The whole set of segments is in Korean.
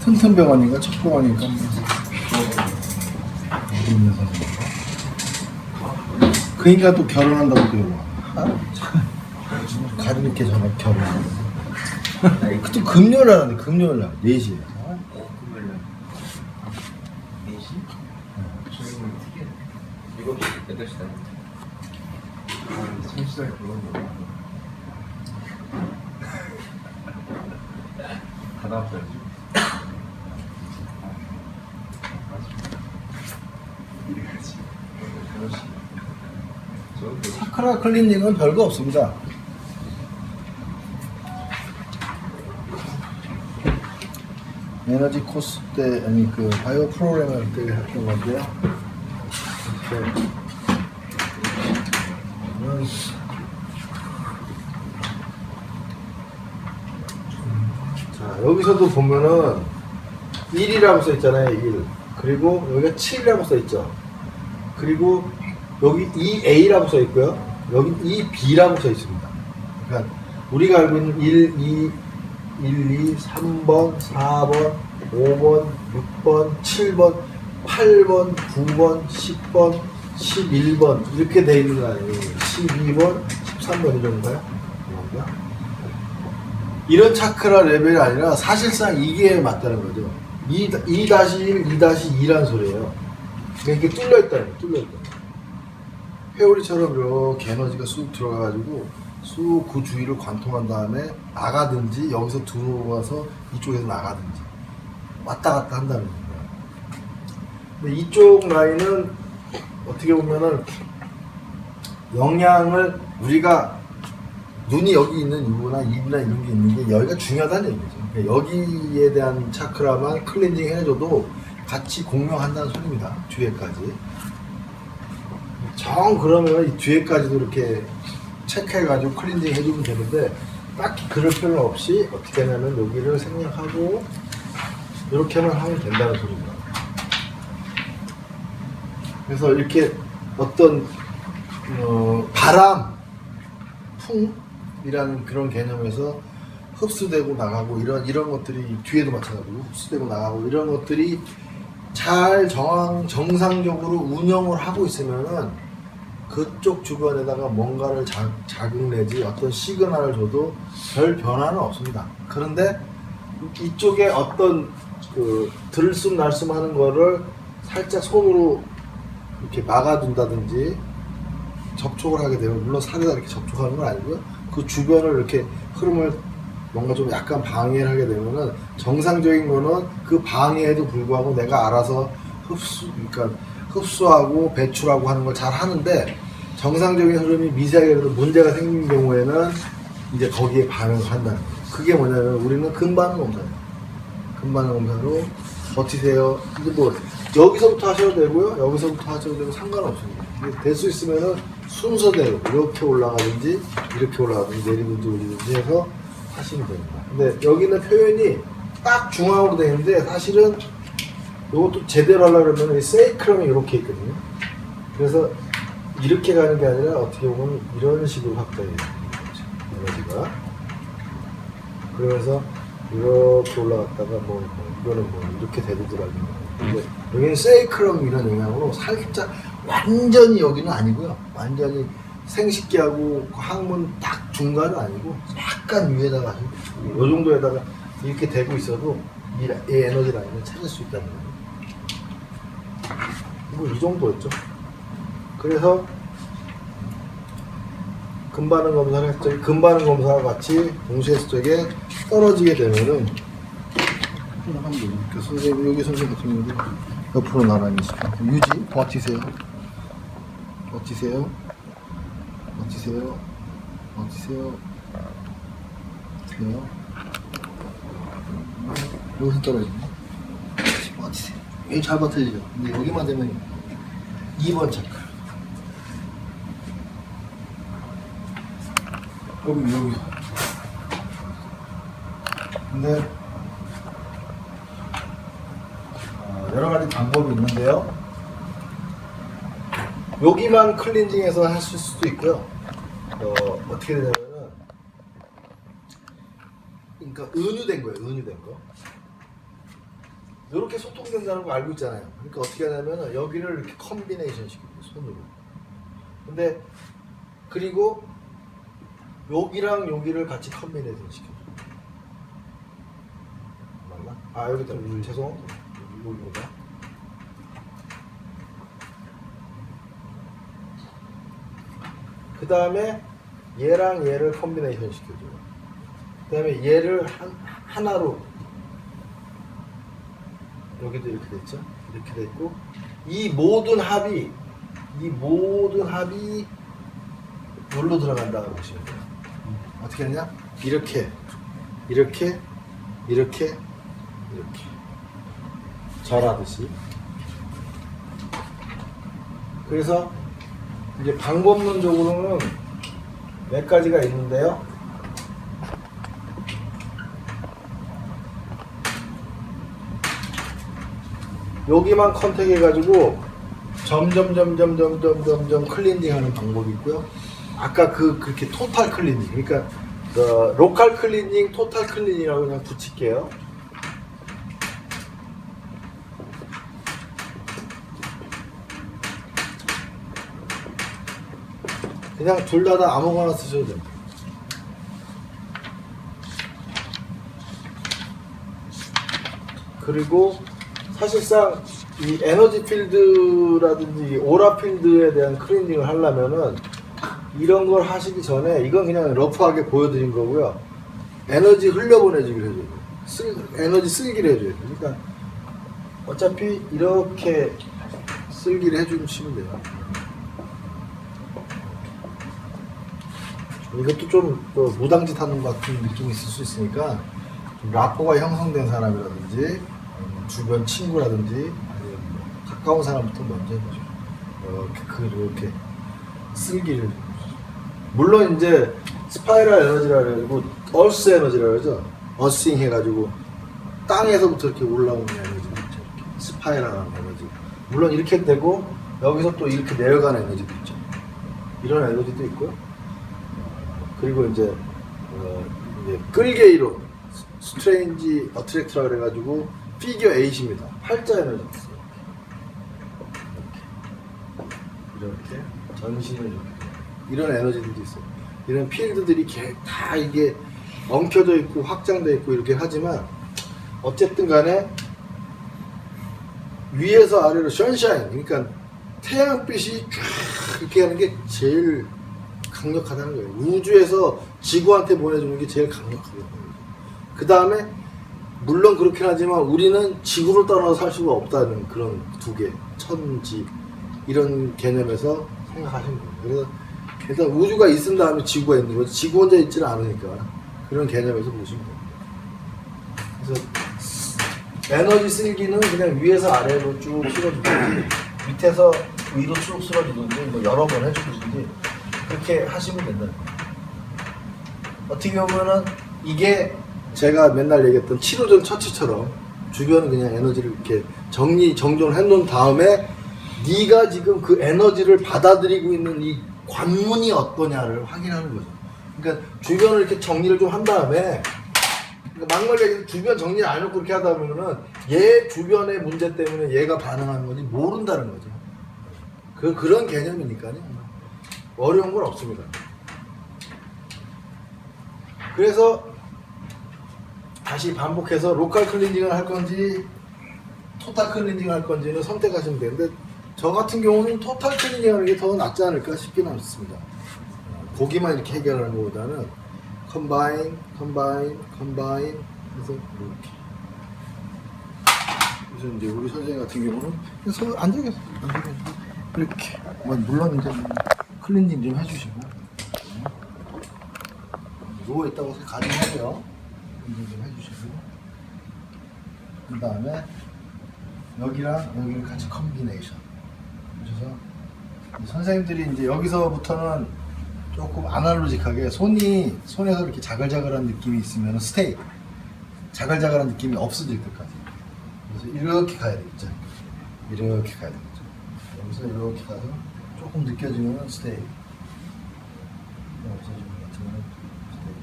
튼튼병원인가 척병원인가 그 인간 또 결혼한다고 그러고 가슴 있게 전화 결혼하고 또 금요일날 하는데 금요일날 4시에 금요일날 4시? 저희는 특이해 7시, 8시 다니는데 청취자에 그런 거 다 나왔어야지 사크라 클리닝은 별거 없습니다. 에너지 코스 때 아니 그 바이오 프로그램 할 때 했던 건데요. 자 여기서도 보면은 1이라고 써 있잖아요. 1 그리고 여기가 7이라고 써 있죠. 그리고 여기 2A라고 써 있고요. 여기 2B라고 써 있습니다. 그러니까 우리가 알고 있는 1, 2, 1, 2, 3번, 4번, 5번, 6번, 7번, 8번, 9번, 10번, 11번 이렇게 돼 있는 거 아니에요. 12번, 13번 이런가요? 이런 차크라 레벨이 아니라 사실상 이게 맞다는 거죠. 2-1, 2-2라는 소리예요. 이렇게 뚫려 있다는 거예요. 뚫려 있다. 회오리처럼 이렇게 에너지가 쑥 들어가가지고 쑥 그 주위를 관통한 다음에 나가든지 여기서 들어와서 이쪽에서 나가든지 왔다 갔다 한다는 거예요. 근데 이쪽 라인은 어떻게 보면은 영향을 우리가 눈이 여기 있는 이유나 입이나 이런 게 있는 게 여기가 중요하다는 얘기죠. 그러니까 여기에 대한 차크라만 클렌징 해줘도 같이 공명한다는 소리입니다. 뒤에까지. 정 그러면 이 뒤에까지도 이렇게 체크해가지고 클렌징 해주면 되는데 딱히 그럴 필요는 없이 어떻게 하냐면 여기를 생략하고 이렇게만 하면 된다는 소리입니다. 그래서 이렇게 어떤 바람, 풍이라는 그런 개념에서 흡수되고 나가고 이런 것들이 뒤에도 마찬가지고 흡수되고 나가고 이런 것들이 잘 정상적으로 운영을 하고 있으면은 그쪽 주변에다가 뭔가를 자극 내지 어떤 시그널을 줘도 별 변화는 없습니다. 그런데 이쪽에 어떤 그 들숨날숨 하는 거를 살짝 손으로 이렇게 막아둔다든지 접촉을 하게 되면 물론 살에다 이렇게 접촉하는 건 아니고요. 그 주변을 이렇게 흐름을 뭔가 좀 약간 방해를 하게 되면은 정상적인 거는 그 방해에도 불구하고 내가 알아서 그러니까 흡수하고 배출하고 하는 걸 잘 하는데 정상적인 흐름이 미세하게라도 문제가 생긴 경우에는 이제 거기에 반응을 한다는 거예요. 그게 뭐냐면 우리는 근반응 검사예요. 근반응 검사로 버티세요. 이제 뭐 여기서부터 하셔도 되고요. 여기서부터 하셔도 되고 상관없습니다. 될 수 있으면은 순서대로 이렇게 올라가든지 이렇게 올라가든지 내리든지 올리든지 해서 하시면 됩니다. 근데 여기는 표현이 딱 중앙으로 되어 있는데 사실은 이것도 제대로 하려고 그러면 이 세이크럼이 이렇게 있거든요. 그래서 이렇게 가는 게 아니라 어떻게 보면 이런 식으로 확장이 돼요. 에너지가. 그러면서 이렇게 올라갔다가 이거는 이렇게 되더라고요. 근데 여기는 세이크럼 이런 영향으로 살짝 완전히 여기는 아니고요. 완전히 생식기하고 항문 딱 중간은 아니고 약간 위에다가 이 정도에다가 이렇게 대고 있어도 이 에너지 라인을 찾을 수 있다는 거예요. 뭐 이 정도였죠. 그래서 근반응 검사를 했죠. 근반응 검사와 같이 동시에 쪽에 떨어지게 되면은 그 선생님 여기 선생님 같은 경우도 옆으로 나란히 있습니다. 유지 버티세요. 버티세요. 버티세요. 버티세요. 버티세요. 여기서 떨어지네. 버티세요. 여기 잘 버텨지죠. 근데 여기만 되면 2번 차크. 여기. 근데 여러 가지 방법이 있는데요. 여기만 클렌징해서 하실 수도 있고요. 어떻게 되냐면은, 그러니까 은유된 거예요. 은유된 거. 이렇게 소통된다는 거 알고 있잖아요. 그러니까 어떻게 하냐면은 여기를 이렇게 컨비네이션 시켜요, 손으로. 근데 그리고 여기랑 여기를 같이 컨비네이션 시켜요. 맞나? 아 여기다 죄송합니다. 여기보다. 그 다음에 얘랑 얘를 컨비네이션 시켜줘요. 그 다음에 얘를 하나로 여기도 이렇게 됐죠? 이렇게 됐고 이 모든 합이 뭘로 들어간다고 보시면 돼요. 어떻게 했냐? 이렇게 절하듯이. 그래서 이제 방법론적으로는 몇 가지가 있는데요. 여기만 컨택해가지고 점점 클리닝하는 방법이 있고요. 아까 그렇게 토탈 클리닝, 그러니까 로컬 클리닝, 토탈 클리닝이라고 그냥 붙일게요. 그냥 둘 다 아무거나 쓰셔도 됩니다. 그리고 사실상 이 에너지 필드라든지 오라 필드에 대한 클리닝을 하려면은 이런 걸 하시기 전에 이건 그냥 러프하게 보여드린 거고요. 에너지 흘려보내주기를 해줘요. 에너지 쓸기를 해줘요. 그러니까 어차피 이렇게 쓸기를 해주시면 돼요. 이것도 좀 무당짓 하는 것 같은 느낌이 있을 수 있으니까 좀 라포가 형성된 사람이라든지 주변 친구라든지 아니면 가까운 사람부터 먼저 해보죠. 이렇게 쓸기를. 물론 이제 스파이럴 에너지라 그래가지고 얼스 에너지라 그러죠. 어싱 해가지고 땅에서부터 이렇게 올라오는 에너지 있죠. 이렇게 스파이럴하는 에너지. 물론 이렇게 되고 여기서 또 이렇게 내려가는 에너지도 있죠. 이런 에너지도 있고요. 그리고 이제 끌개 이론, 스트레인지 어트랙트라 그래가지고 피겨 8입니다. 팔자 에너지 있어요. 이렇게 전신을 이렇게 이런 에너지들도 있어요. 이런 필드들이 다 이게 엉켜져 있고 확장돼 있고 이렇게 하지만 어쨌든 간에 위에서 아래로 선샤인, 그러니까 태양빛이 쫙 이렇게 하는 게 제일 강력하다는 거예요. 우주에서 지구한테 보내주는 게 제일 강력하거든요. 그 다음에 물론 그렇긴 하지만 우리는 지구를 떠나서 살 수가 없다는 그런 두 개, 천지 이런 개념에서 생각하시면 돼요. 그래서 일단 우주가 있은 다음에 지구가 있는 거지 지구 혼자 있지는 않으니까 그런 개념에서 보시면 됩니다. 그래서 에너지 쓸기는 그냥 위에서 아래로 쭉 실어주든지 밑에서 위로 쭉 쓸어주든지 뭐 여러 번 해주든지 그렇게 하시면 된다. 어떻게 보면은 이게 제가 맨날 얘기했던 치료전 처치처럼 주변은 그냥 에너지를 이렇게 정돈을 해놓은 다음에 네가 지금 그 에너지를 받아들이고 있는 이 관문이 어떠냐를 확인하는 거죠. 그러니까 주변을 이렇게 정리를 좀 한 다음에 그러니까 막말로 얘기해서 주변 정리를 안 해놓고 그렇게 하다 보면은 얘 주변의 문제 때문에 얘가 반응하는 건지 모른다는 거죠. 그런 개념이니까요. 어려운 건 없습니다. 그래서 다시 반복해서 로컬 클리닝을 할 건지 토탈 클리닝을 할 건지는 선택하시면 되는데 저 같은 경우는 토탈 클리닝 하는 게 더 낫지 않을까 싶기는 않습니다. 고기만 이렇게 해결하는 것보다는 컴바인 해서 이렇게. 그래서 이제 우리 선생님 같은 경우는 손을 안 되겠어. 이렇게. 물론 이제 클렌징 좀 해주시고 누워 있다고 가정하고요. 클렌징 좀 해주시고 그 다음에 여기랑 여기를 같이 컨비네이션. 그래서 선생님들이 이제 여기서부터는 조금 아날로직하게 손에서 이렇게 자글자글한 느낌이 있으면 스테이, 자글자글한 느낌이 없어질 때까지. 그래서 이렇게 가야 되겠죠. 이렇게 가야 되겠죠. 여기서 이렇게 가서 조금 느껴지면 스테이. 없어지는 것 같으면 스테이.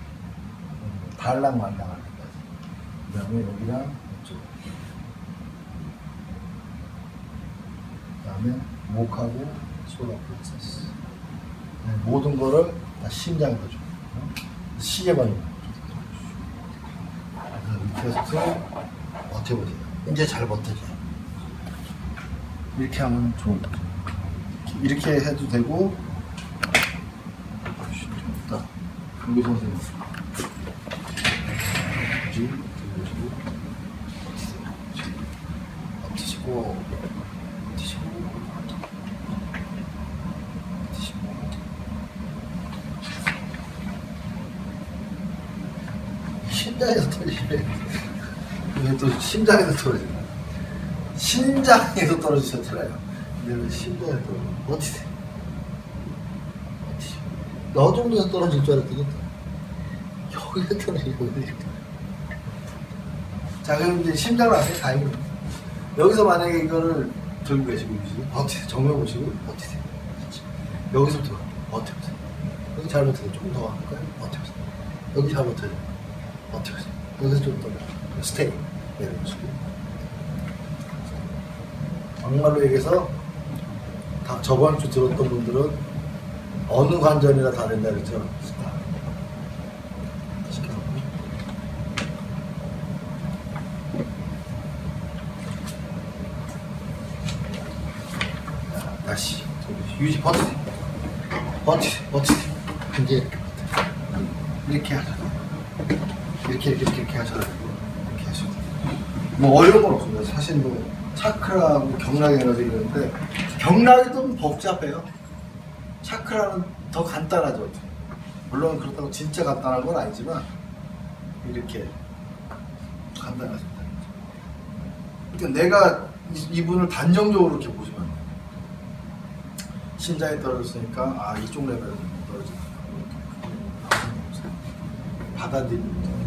달랑말랑할 때까지. 그 다음에 여기랑 이쪽. 그다음에 목하고 솔라 플렉서스. 네, 모든 거를 다 심장에다 줘. 시계만 이렇게 해서 버텨보세요. 이제 잘 버텨져요. 이렇게 하면 좋은 거죠. 이렇게 해도 되고, 딱 여기 선생님 버티시고 심장에서 떨어지네. 이게 또 심장에서 떨어지네. 심장에서 떨어지셨잖아요. 근데 왜 심장에서 떨어져? 버티세요. 버티시고. 너 정도에서 떨어질 줄 알았더니 여기서 떨어지고 이렇게. 자, 그럼 이제 심장을 아세요? 다행입니다. 여기서 만약에 이거를 들고 계시고 버티세요. 정면 보시고 버티세요. 여기서부터 버텨보세요. 여기 잘못해서 조금 더 할까요? 버텨보세요. 여기 잘못해서 버텨보세요. 여기서 좀 더 스테이 내려보시고. 정말로 얘기해서 다 저번 주 들었던 분들은 어느 관절이나 다 된다 그랬죠? 다시 유지 버티세요. 버티세요. 이제 이렇게 하잖아. 이렇게 하셔야 되고 이렇게 하셔야 돼요. 뭐 어려운 건 없습니다. 사실 뭐 차크라하고 경락 에너지 이런데 경락이 좀 복잡해요. 차크라는 더 간단하죠. 물론 그렇다고 진짜 간단한 건 아니지만 이렇게 간단하습니다. 그러니까 내가 이분을 단정적으로 이렇게 보시면 안 돼요. 심장이 떨어졌으니까 이쪽 레벨은 떨어진다. 받아들입니다.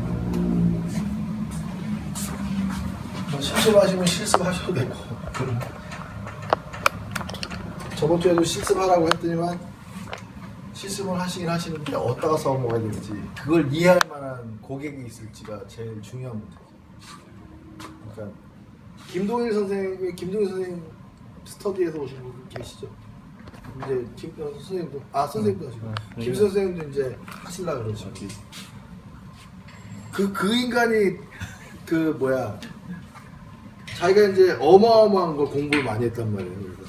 실습하시면 실습하셔도 되고. 저번 주에도 실습하라고 했더니만 실습을 하시긴 하시는데 어디다가 써먹어야 될지 그걸 이해할 만한 고객이 있을지가 제일 중요한 문제죠. 그러니까 김동일 선생님 스터디에서 오신 분 계시죠? 이제 김 선생님도 선생님도 하시고 김 선생님도 이제 하시려고 그러죠. 그 인간이 자기가 이제 어마어마한 걸 공부를 많이 했단 말이에요. 그래서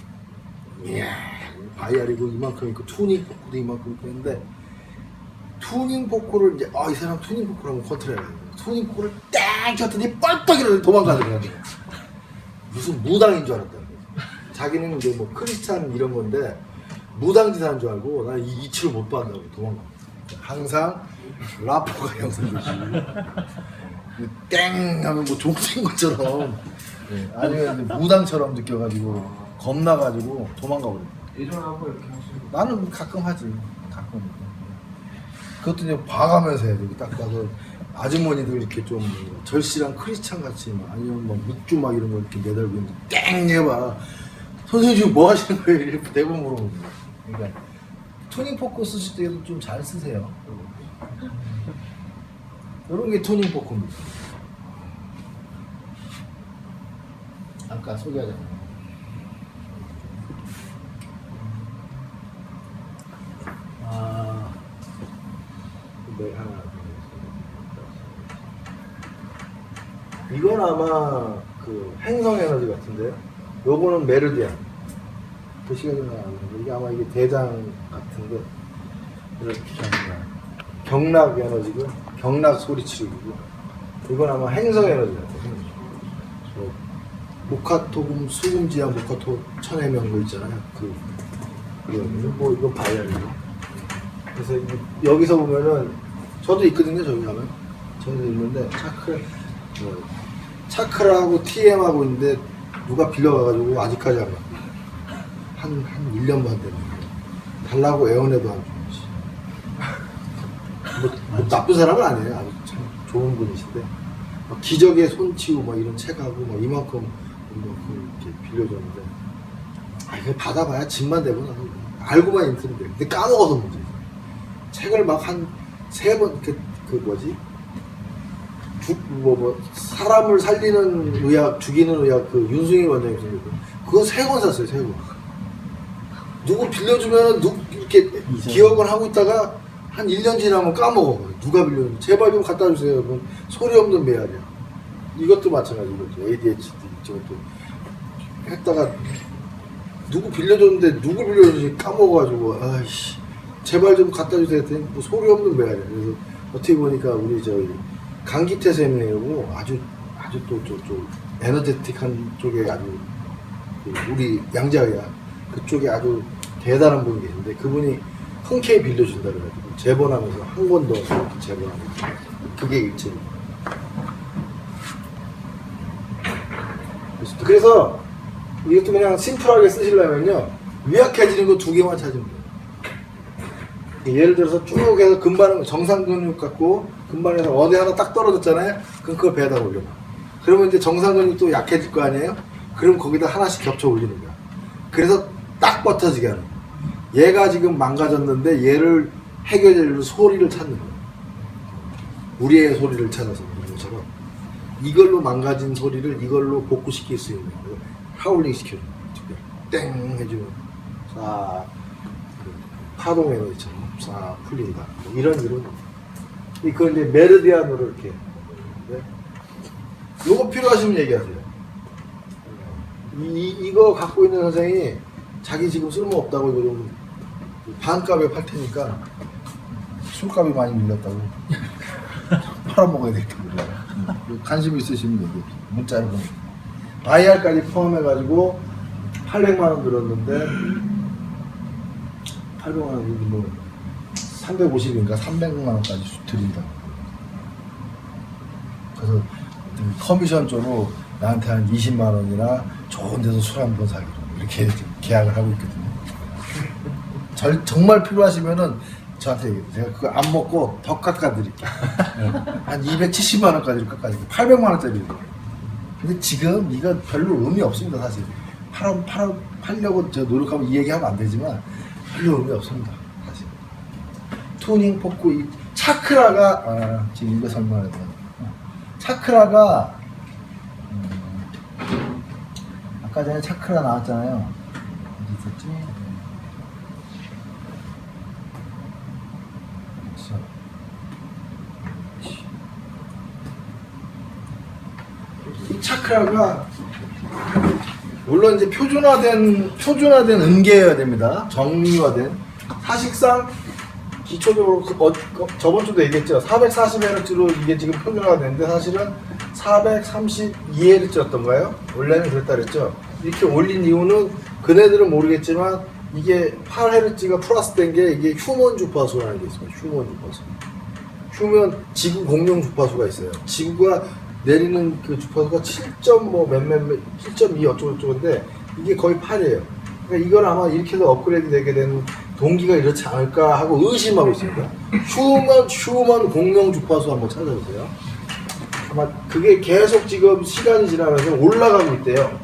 이야 바이알이고 이만큼 있고 투닝 포크도 이만큼 있고 했는데 투닝 포크를 이제 이 사람 투닝 포크를 한번 컨트롤해야 돼요. 투닝 포크를 딱 쳤더니 뻘떡 이러더니 도망가더라고요. 무슨 무당인 줄 알았다는 거예요. 자기는 이제 뭐 크리스찬 이런 건데 무당짓 하는 줄 알고 나 이 이치를 못 받는다고 도망가. 항상 라포가 영상 조심히 땡 하면 뭐 종친 것처럼 아니면 무당처럼 느껴가지고 겁나가지고 도망가 버려. 예전에 한번 이렇게 하시고 나는 가끔 하지. 가끔. 그것도 이제 봐가면서 해야 돼. 딱 봐서 아주머니들 이렇게 좀 절실한 크리스찬 같이 아니면 뭐 묵주 막 이런 거 이렇게 매달고 있는데 땡 해봐. 선생님 지금 뭐 하시는 거예요? 이렇게 대부분 물어보는 거야. 그러니까 투닝 포크 쓰실 때도 좀 잘 쓰세요. 이런 게 투닝 포크입니다. 아까 소개하잖아요. 네, 하나. 이건 아마 그 행성 에너지 같은데요. 요거는 메르디안. 그 시간이 나왔는데 이게 아마 이게 대장 같은데 이렇게 합니다. 경락 에너지고 경락 소리치기고 이건 아마 행성 에너지 같아요. 모카토금 수금지와 모카토 천해명 거 있잖아요. 이건 바이알이고. 그래서 여기서 보면은 저도 있거든요. 저기 가면 저도 있는데 차크라하고 TM하고 있는데 누가 빌려가가지고 아직까지 안 받고 한 1년 반 됐는데 달라고 애원해도 안 주지. 뭐 나쁜 사람은 아니에요. 아주 참 좋은 분이신데 기적의 손치우 뭐 이런 책하고 뭐 이만큼 이렇게 빌려줬는데 이거 받아봐야 짐만 되고 나서 알고만 있으면 돼. 근데 까먹어서 문제지. 책을 막 한 3번 사람을 살리는 의학, 죽이는 의학 그 윤승희 원장님 그거 3권 샀어요. 3권. 누구 빌려주면은 이렇게 기억을 하고 있다가 한 1년 지나면 까먹어. 누가 빌려줬는지. 제발 좀 갖다 주세요. 그럼 소리 없는 메아리야. 이것도 마찬가지거죠. ADHD 저것도 했다가 누구 빌려줬는데 누구 빌려줬는지 까먹어가지고 아이씨 제발 좀 갖다 주세요 했더니 뭐 소리 없는 메아리야. 그래서 어떻게 보니까 우리 저기 강기태 쌤이라고 아주 또 저쪽 에너제틱한 쪽에 아주 우리 양자의학 그쪽에 아주 대단한 분이 계신데 그분이 흔쾌히 빌려준다 그래가지고 재번하면서 한 권 더 재번하면서 그게 일체입니다. 그래서 이것도 그냥 심플하게 쓰시려면요 위약해지는 거 2개만 찾으면 돼요. 예를 들어서 쭉 해서 금반은 정상 근육 갖고 금반에서 어디 하나 딱 떨어졌잖아요. 그럼 그걸 배에다 올려봐. 그러면 이제 정상 근육도 약해질 거 아니에요? 그럼 거기다 하나씩 겹쳐 올리는 거야. 그래서 딱 버텨지게 하는 거야. 얘가 지금 망가졌는데 얘를 해결할 소리를 찾는 거야. 우리의 소리를 찾아서 그런 것처럼 이걸로 망가진 소리를 이걸로 복구시킬 수 있는 거야. 하울링 시켜주는 거야. 땡 해주면 싹 파동 에너지처럼 싹 풀린다. 뭐 이런 이걸 이제 메르디안으로 이렇게. 네? 요거 필요하시면 얘기하세요. 이거 갖고 있는 선생이 자기 지금 쓸모없다고 이거 좀 반값에 팔 테니까 술값이 많이 밀렸다고 팔아먹어야 되겠다 그래요. 관심 있으시면 얘기해. 문자로 IR까지 포함해가지고 800만원 들었는데 800만원 뭐 350인가 300만원까지 드린다. 그래서 커미션 쪽으로 나한테 한 20만원이나 좋은 데서 술 한 번 사기로 이렇게 계약을 하고 있거든요. 정말 필요하시면은 저한테 얘기해요. 제가 그거 안 먹고 더 깎아드릴게요. 한 270만원까지 깎아드릴게요. 800만원짜리. 근데 지금 이거 별로 의미 없습니다, 사실. 팔려고 저 노력하면 이 얘기하면 안 되지만 별로 의미 없습니다, 사실. 투닝 포크, 이 차크라가, 지금 이거 설명해야 돼요. 차크라가, 아까 전에 차크라 나왔잖아요. 어디 있었지? 이 차크라가 물론 이제 표준화된 음계여야 됩니다. 정리화된 사실상 기초적으로 저번 주도 얘기했죠. 440Hz로 이게 지금 표준화되는데 사실은 432Hz였던가요? 원래는 그랬다 그랬죠. 이렇게 올린 이유는 그네들은 모르겠지만 이게 8Hz가 플러스된 게 이게 휴먼 주파수라는 게 있습니다. 휴먼 주파수. 지구 공룡 주파수가 있어요. 지구가 내리는 그 주파수가 7.2 어쩌고저쩌고인데 이게 거의 8이에요. 그러니까 이걸 아마 이렇게 해서 업그레이드 되게 된 동기가 이렇지 않을까 하고 의심하고 있습니다. 휴먼 공룡 주파수 한번 찾아보세요. 아마 그게 계속 지금 시간이 지나면서 올라가고 있대요.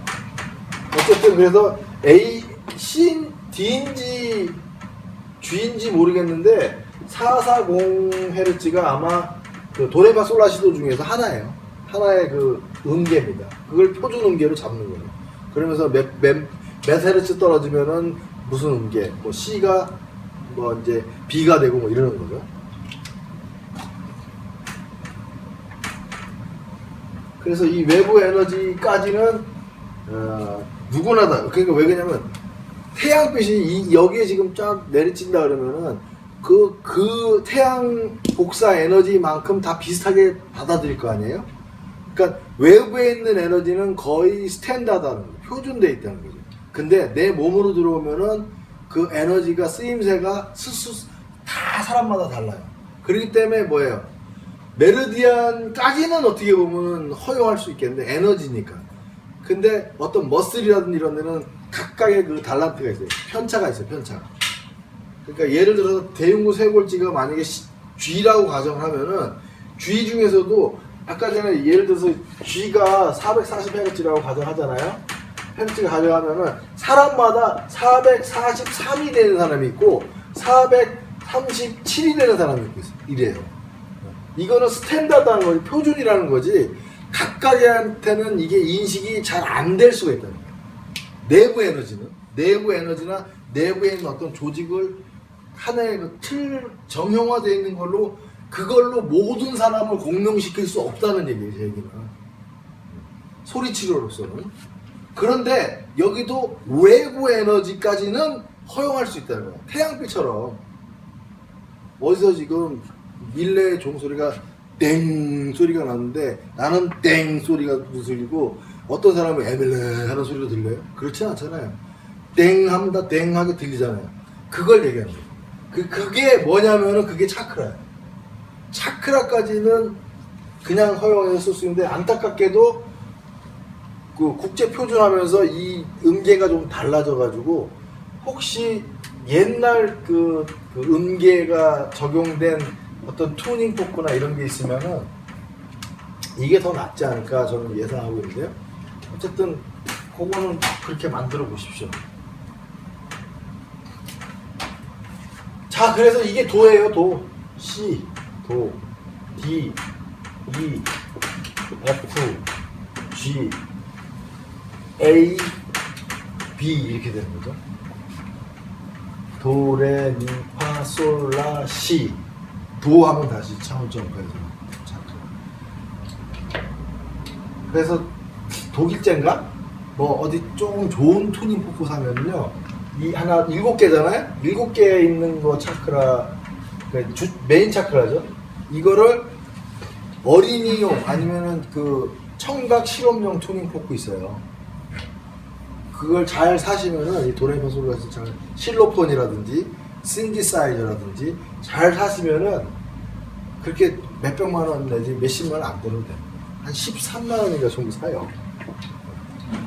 어쨌든 그래서 D인지 G인지 모르겠는데 440Hz가 아마 그 도레마 솔라시도 중에서 하나의 그 음계입니다. 그걸 표준 음계로 잡는 거예요. 그러면서 몇 헤르츠 떨어지면은 무슨 음계, 뭐 C가 뭐 이제 B가 되고 뭐 이러는 거죠. 그래서 이 외부 에너지까지는 누구나 다. 그러니까 왜 그러냐면 태양빛이 여기에 지금 쫙 내리친다 그러면은 그 태양 복사 에너지만큼 다 비슷하게 받아들일 거 아니에요? 그러니까 외부에 있는 에너지는 거의 스탠다드하는 거예요. 표준되어 있다는 거죠. 근데 내 몸으로 들어오면은 그 에너지가 쓰임새가 다 사람마다 달라요. 그렇기 때문에 뭐예요? 메르디안까지는 어떻게 보면 허용할 수 있겠는데 에너지니까. 근데 어떤 머슬이라든지 이런 데는 각각의 그 달란트가 있어요. 편차가 있어요. 편차가. 그러니까 예를 들어서 대흉구 쇄골지가 만약에 G라고 가정을 하면은 G 중에서도 아까 전에 예를 들어서 G가 440Hz라고 가정하잖아요. Hz가 가정하면은 사람마다 443이 되는 사람이 있고 437이 되는 사람이 있고 이래요. 이거는 스탠다드한 거지, 표준이라는 거지. 각각한테는 이게 인식이 잘 안 될 수가 있다는 거예요. 내부 에너지나 내부에 있는 어떤 조직을 하나의 그틀 정형화되어 있는 걸로 그걸로 모든 사람을 공명시킬 수 없다는 얘기예요. 제 얘기는 소리치료로서는. 그런데 여기도 외부 에너지까지는 허용할 수 있다는 거야. 태양빛처럼 어디서 지금 밀레의 종소리가 땡 소리가 나는데 나는 땡 소리가 들리고 어떤 사람은 에밀레 하는 소리가 들려요? 그렇지 않잖아요. 땡 하면 다 땡하게 들리잖아요. 그걸 얘기하는 거예요. 그게 뭐냐면은 그게 차크라예요. 차크라까지는 그냥 허용해서 쓸 수 있는데 안타깝게도 그 국제 표준하면서 이 음계가 좀 달라져가지고 혹시 옛날 그 음계가 적용된 어떤 튜닝 포크나 이런 게 있으면은 이게 더 낫지 않을까 저는 예상하고 있는데요. 어쨌든 그거는 그렇게 만들어 보십시오. 자, 그래서 이게 도예요. 도, C, 도, D, E, F, G, A, B 이렇게 되는 거죠. 도, 레, 미, 파, 솔, 라, 시. 도 하면 다시 차원점까지. 그래서 독일제인가? 뭐 어디 조금 좋은 투닝 포크 사면은요, 이 하나 7개잖아요? 7개에 있는 거 차크라, 메인 차크라죠. 이거를 어린이용 아니면은 그 청각 실험용 투닝 포크 있어요. 그걸 잘 사시면은 이 도레미파솔라에서 잘 실로폰이라든지 신디사이저라든지 잘 사시면은 그렇게 몇백만 원 내지 몇십만 원 안 들어도 돼요. 한 13만 원인가 정도 사요.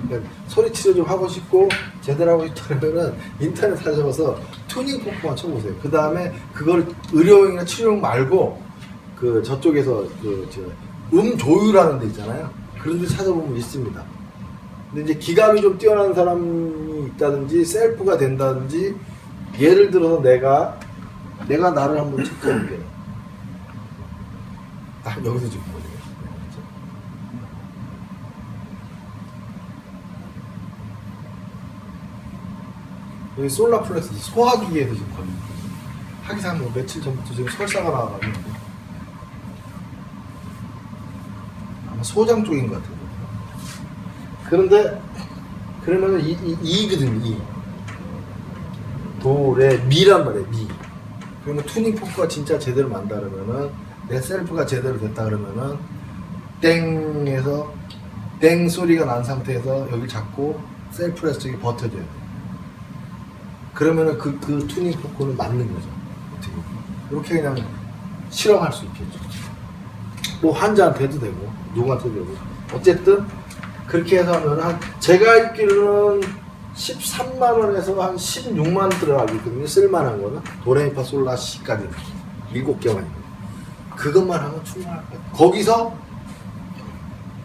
그러니까 소리 치료 좀 하고 싶고 제대로 하고 싶다면은 인터넷 찾아봐서 튜닝 포크만 쳐보세요. 그 다음에 그걸 의료용이나 치료용 말고 그 저쪽에서 조율하는 데 있잖아요. 그런 데 찾아보면 있습니다. 근데 이제 기감이 좀 뛰어난 사람이 있다든지 셀프가 된다든지 예를 들어서 내가 나를 한번 체크해볼게요. 여기서 지금 보여요. 여기 솔라플렉스 소화기에서 지금 걸리고 있거든요. 하기상 뭐 며칠 전부터 지금 설사가 나와가지고 아마 소장 쪽인 것 같아요. 그런데 그러면은 이거든요. 이 도, 레, 미란 말이에요. 미. 그러면 투닝 포크가 진짜 제대로 만다 그러면은 내 셀프가 제대로 됐다 그러면은 땡에서 땡 소리가 난 상태에서 여기 잡고 셀프레스 쪽이 버텨줘요. 그러면은 그 투닝 포크는 맞는 거죠. 어떻게 이렇게 그냥 실험할 수 있겠죠. 뭐 환자한테 해도 되고 누구한테도 되고 어쨌든 그렇게 해서 하면 제가 알기로는 13만 원에서 한 16만 원 들어가고 있거든요. 쓸만한 거는 도레미파 솔라 시까지 7개만 있고 그것만 하면 충분할 거예요. 거기서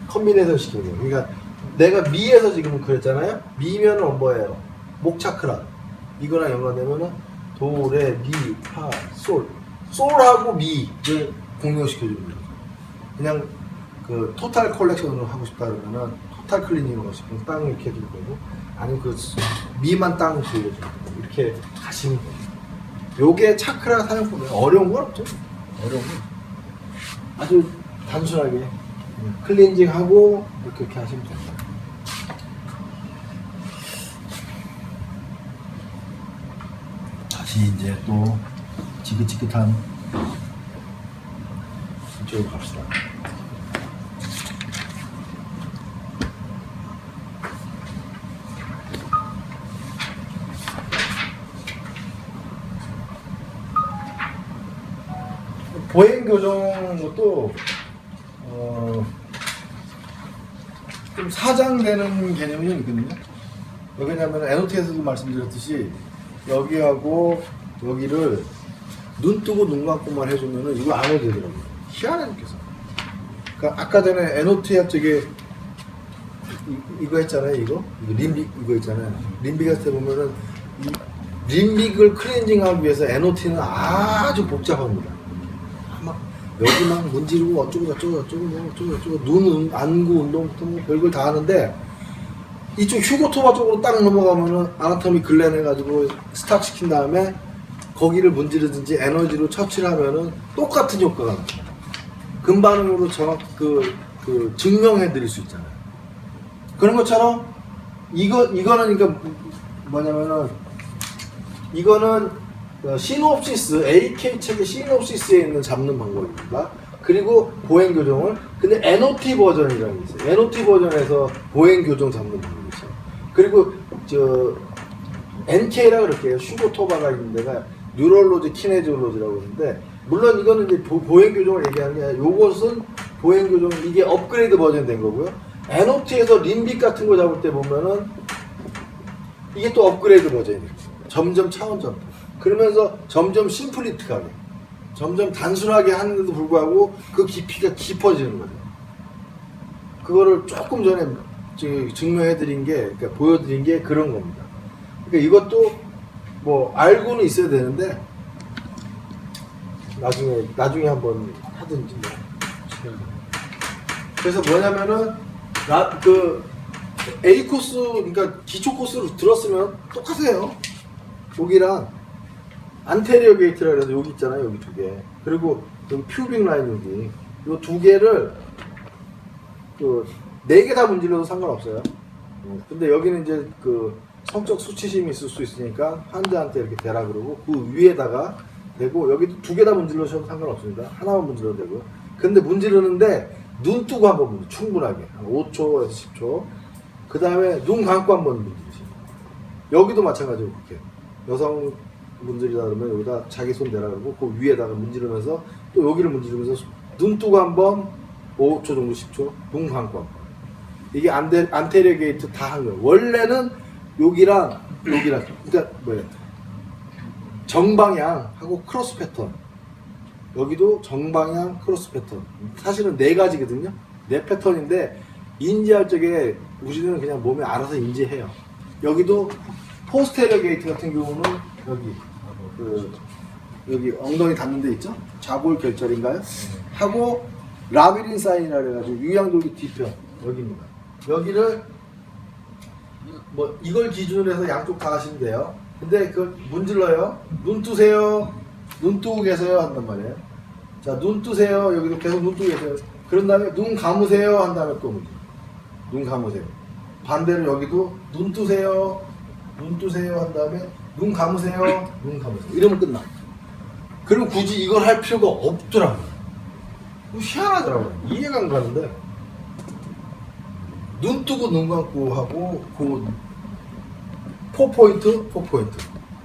컨비네이션 시키는 거예요. 그러니까 내가 미에서 지금 그랬잖아요. 미면은 뭐예요? 목 차크라. 이거랑 연관되면은 도, 레, 미, 파, 솔. 솔하고 미를 공유시켜주는 거죠. 그냥 그 토탈 컬렉션으로 하고 싶다 그러면은 토탈 클리닝으로 하시면 땅 이렇게 해줄 거고 아니면 그 미만 땅 돌려줄 거고 이렇게 가시는 거예요. 요게 차크라 사용법이에요. 어려운 건 없죠. 어려운 건 아주 단순하게 클렌징하고 이렇게 하시면 됩니다. 다시 이제 또 지긋지긋한 이쪽으로 갑시다. 보행 교정 것도 좀 사장되는 개념이 있거든요. 왜냐면 NOT에서도 말씀드렸듯이 여기하고 여기를 눈 뜨고 눈 감고만 해주면은 이거 안 해도 되더라고요. 희한해 느껴서. 그러니까 아까 전에 NOT 쪽에 이거 했잖아요. 이거 림빅 이거 있잖아요. 림빅 했을 때 보면은 이 림빅을 클렌징하기 위해서 NOT는 아주 복잡합니다. 여기 막 문지르고 어쩌고 저쩌고 눈 안구 운동부터 뭐 별걸 다 하는데 이쪽 휴고토바 쪽으로 딱 넘어가면은 아나토미 글렌 해가지고 스탁 시킨 다음에 거기를 문지르든지 에너지로 처치를 하면은 똑같은 효과가 나요. 근반응으로 증명해 드릴 수 있잖아요. 그런 것처럼 이거는 그러니까 뭐냐면은 이거는 시놉시스 AK 책의 시놉시스에 있는 잡는 방법입니다. 그리고 보행 교정을 근데 NOT 버전이라는 게 있어요. NOT 버전에서 보행 교정 잡는 방법이 있어요. 그리고 NK라 그렇게 해요. 슈고토바가 있는 데가 뉴럴로지 키네지올로지라고 하는데 물론 이거는 이제 보행 교정을 얘기하는 게 아니라 요것은 보행 교정 이게 업그레이드 버전 된 거고요. NOT에서 림빅 같은 거 잡을 때 보면은 이게 또 업그레이드 버전이에요. 점점 차원 점프. 그러면서 점점 심플리틱하게, 점점 단순하게 하는데도 불구하고 그 깊이가 깊어지는 거죠. 그거를 조금 전에 증명해드린 게, 그러니까 보여드린 게 그런 겁니다. 그러니까 이것도 뭐 알고는 있어야 되는데 나중에 한번 하든지 뭐. 그래서 뭐냐면은 A 코스, 그러니까 기초 코스로 들었으면 똑같아요. 여기랑 안테리어 게이트라 그래서 여기 있잖아요. 여기 두 개. 그리고 여기 퓨빅 라인 여기. 이 두 개를 네 개 다 문질러도 상관없어요. 근데 여기는 이제 성적 수치심이 있을 수 있으니까 환자한테 이렇게 대라 그러고 그 위에다가 대고 여기도 두 개 다 문질러셔도 상관없습니다. 하나만 문질러도 되고요. 근데 문지르는데 눈 뜨고 한번 문질러 충분하게 한 5초에서 10초. 그 다음에 눈 감고 한번 문지르시고 여기도 마찬가지로 그렇게 여성 문지르다 그러면 여기다 자기 손 대라 그러고 그 위에다가 문지르면서 또 여기를 문지르면서 눈 뜨고 한번 5초 정도 10초 눈 감고 한번 이게 안테리어 게이트 다 한 거예요. 원래는 여기랑 그러니까 뭐예요? 정방향하고 크로스 패턴 여기도 정방향 크로스 패턴 사실은 네 가지거든요. 네 패턴인데 인지할 적에 우리는 그냥 몸에 알아서 인지해요. 여기도 포스테리어 게이트 같은 경우는 여기 엉덩이 닿는 데 있죠? 좌골 결절인가요? 하고 라비린 사인이라 그래가지고 유양돌기 뒤편 여기입니다. 여기를 뭐 이걸 기준으로 해서 양쪽 다 하시면 돼요. 근데 그걸 문질러요. 눈 뜨세요. 눈 뜨고 계세요 한단 말이에요. 자, 눈 뜨세요. 여기도 계속 눈 뜨고 계세요. 그런 다음에 눈 감으세요 한 다음에 또 눈 감으세요. 반대로 여기도 눈 뜨세요. 눈 뜨세요 한 다음에 눈 감으세요. 눈 감으세요. 이러면 끝나. 그리고 굳이 이걸 할 필요가 없더라고요. 희한하더라고요. 이해가 안 가는데 눈 뜨고 눈 감고 하고 그 4포인트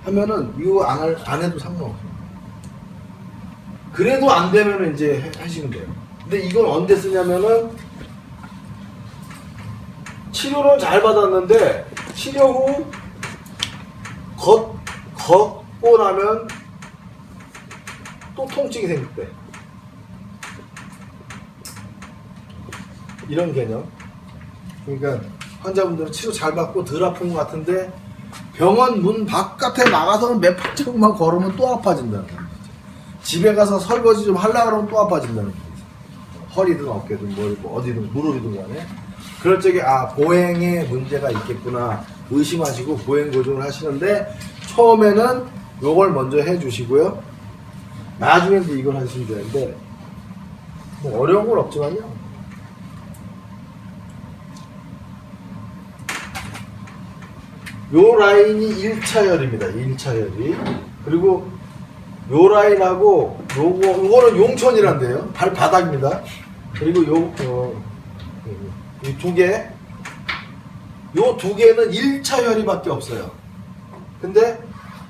하면은 이거 안 해도 상관없어요. 그래도 안 되면은 이제 하시면 돼요. 근데 이걸 언제 쓰냐면은 치료는 잘 받았는데 치료 후 걷고 나면 또 통증이 생길 때 이런 개념. 그러니까 환자분들은 치료 잘 받고 덜 아픈 것 같은데 병원 문 바깥에 나가서는 몇 발자국만 걸으면 또 아파진다는 거죠. 집에 가서 설거지 좀 하려고 그러면 또 아파진다는 거죠. 허리든 어깨든 뭐 어디든 무릎이든 간에 그럴 적에 보행에 문제가 있겠구나 의심하시고 보행 교정을 하시는데 처음에는 요걸 먼저 해주시고요. 나중에 이제 이걸 하시면 되는데 뭐 어려운 건 없지만요. 요 라인이 1차열입니다. 1차열이. 그리고 요 라인하고 요거는 용천이란데요. 발바닥입니다. 그리고 이 두 개. 요 두 개는 1차열이밖에 없어요. 근데